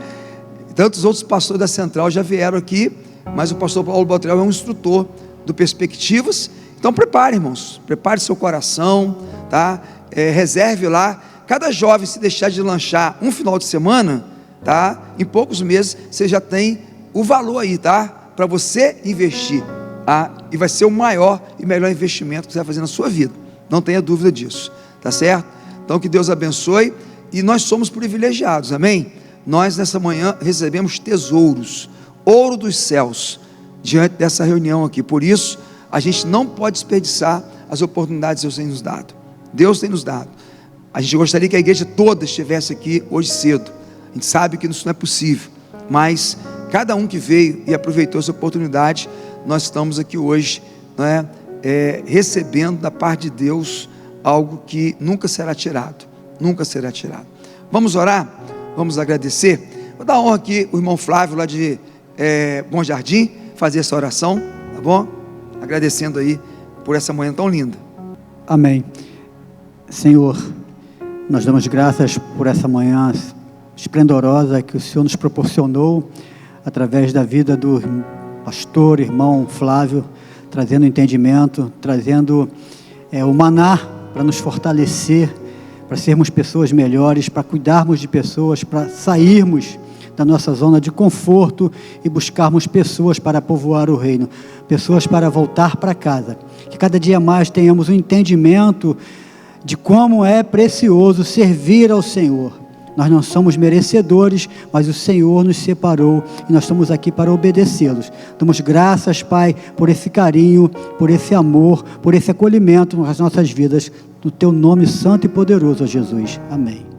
Tantos outros pastores da Central já vieram aqui, mas o pastor Paulo Botrel é um instrutor do Perspectivas. Então prepare, irmãos, prepare seu coração, tá? Reserve lá. Cada jovem, se deixar de lanchar um final de semana, tá? Em poucos meses você já tem o valor aí, tá? Para você investir, tá? E vai ser o maior e melhor investimento que você vai fazer na sua vida, não tenha dúvida disso, tá certo? Então que Deus abençoe. E nós somos privilegiados, amém? Nós nessa manhã recebemos tesouros, ouro dos céus, diante dessa reunião aqui. Por isso, a gente não pode desperdiçar as oportunidades que Deus tem nos dado. Deus tem nos dado. A gente gostaria que a igreja toda estivesse aqui hoje cedo. A gente sabe que isso não é possível, mas cada um que veio e aproveitou essa oportunidade, nós estamos aqui hoje, né, recebendo da parte de Deus algo que nunca será tirado. Nunca será tirado. Vamos orar? Vamos agradecer? Vou dar honra aqui o irmão Flávio lá de Bom Jardim, fazer essa oração, tá bom? Agradecendo aí por essa manhã tão linda. Amém. Senhor, nós damos graças por essa manhã esplendorosa que o Senhor nos proporcionou através da vida do pastor, irmão Flávio, trazendo entendimento, trazendo o maná para nos fortalecer, para sermos pessoas melhores, para cuidarmos de pessoas, para sairmos da nossa zona de conforto e buscarmos pessoas para povoar o reino, pessoas para voltar para casa. Que cada dia mais tenhamos um entendimento de como é precioso servir ao Senhor. Nós não somos merecedores, mas o Senhor nos separou e nós estamos aqui para obedecê-los. Damos graças, Pai, por esse carinho, por esse amor, por esse acolhimento nas nossas vidas, no Teu nome santo e poderoso, Jesus. Amém.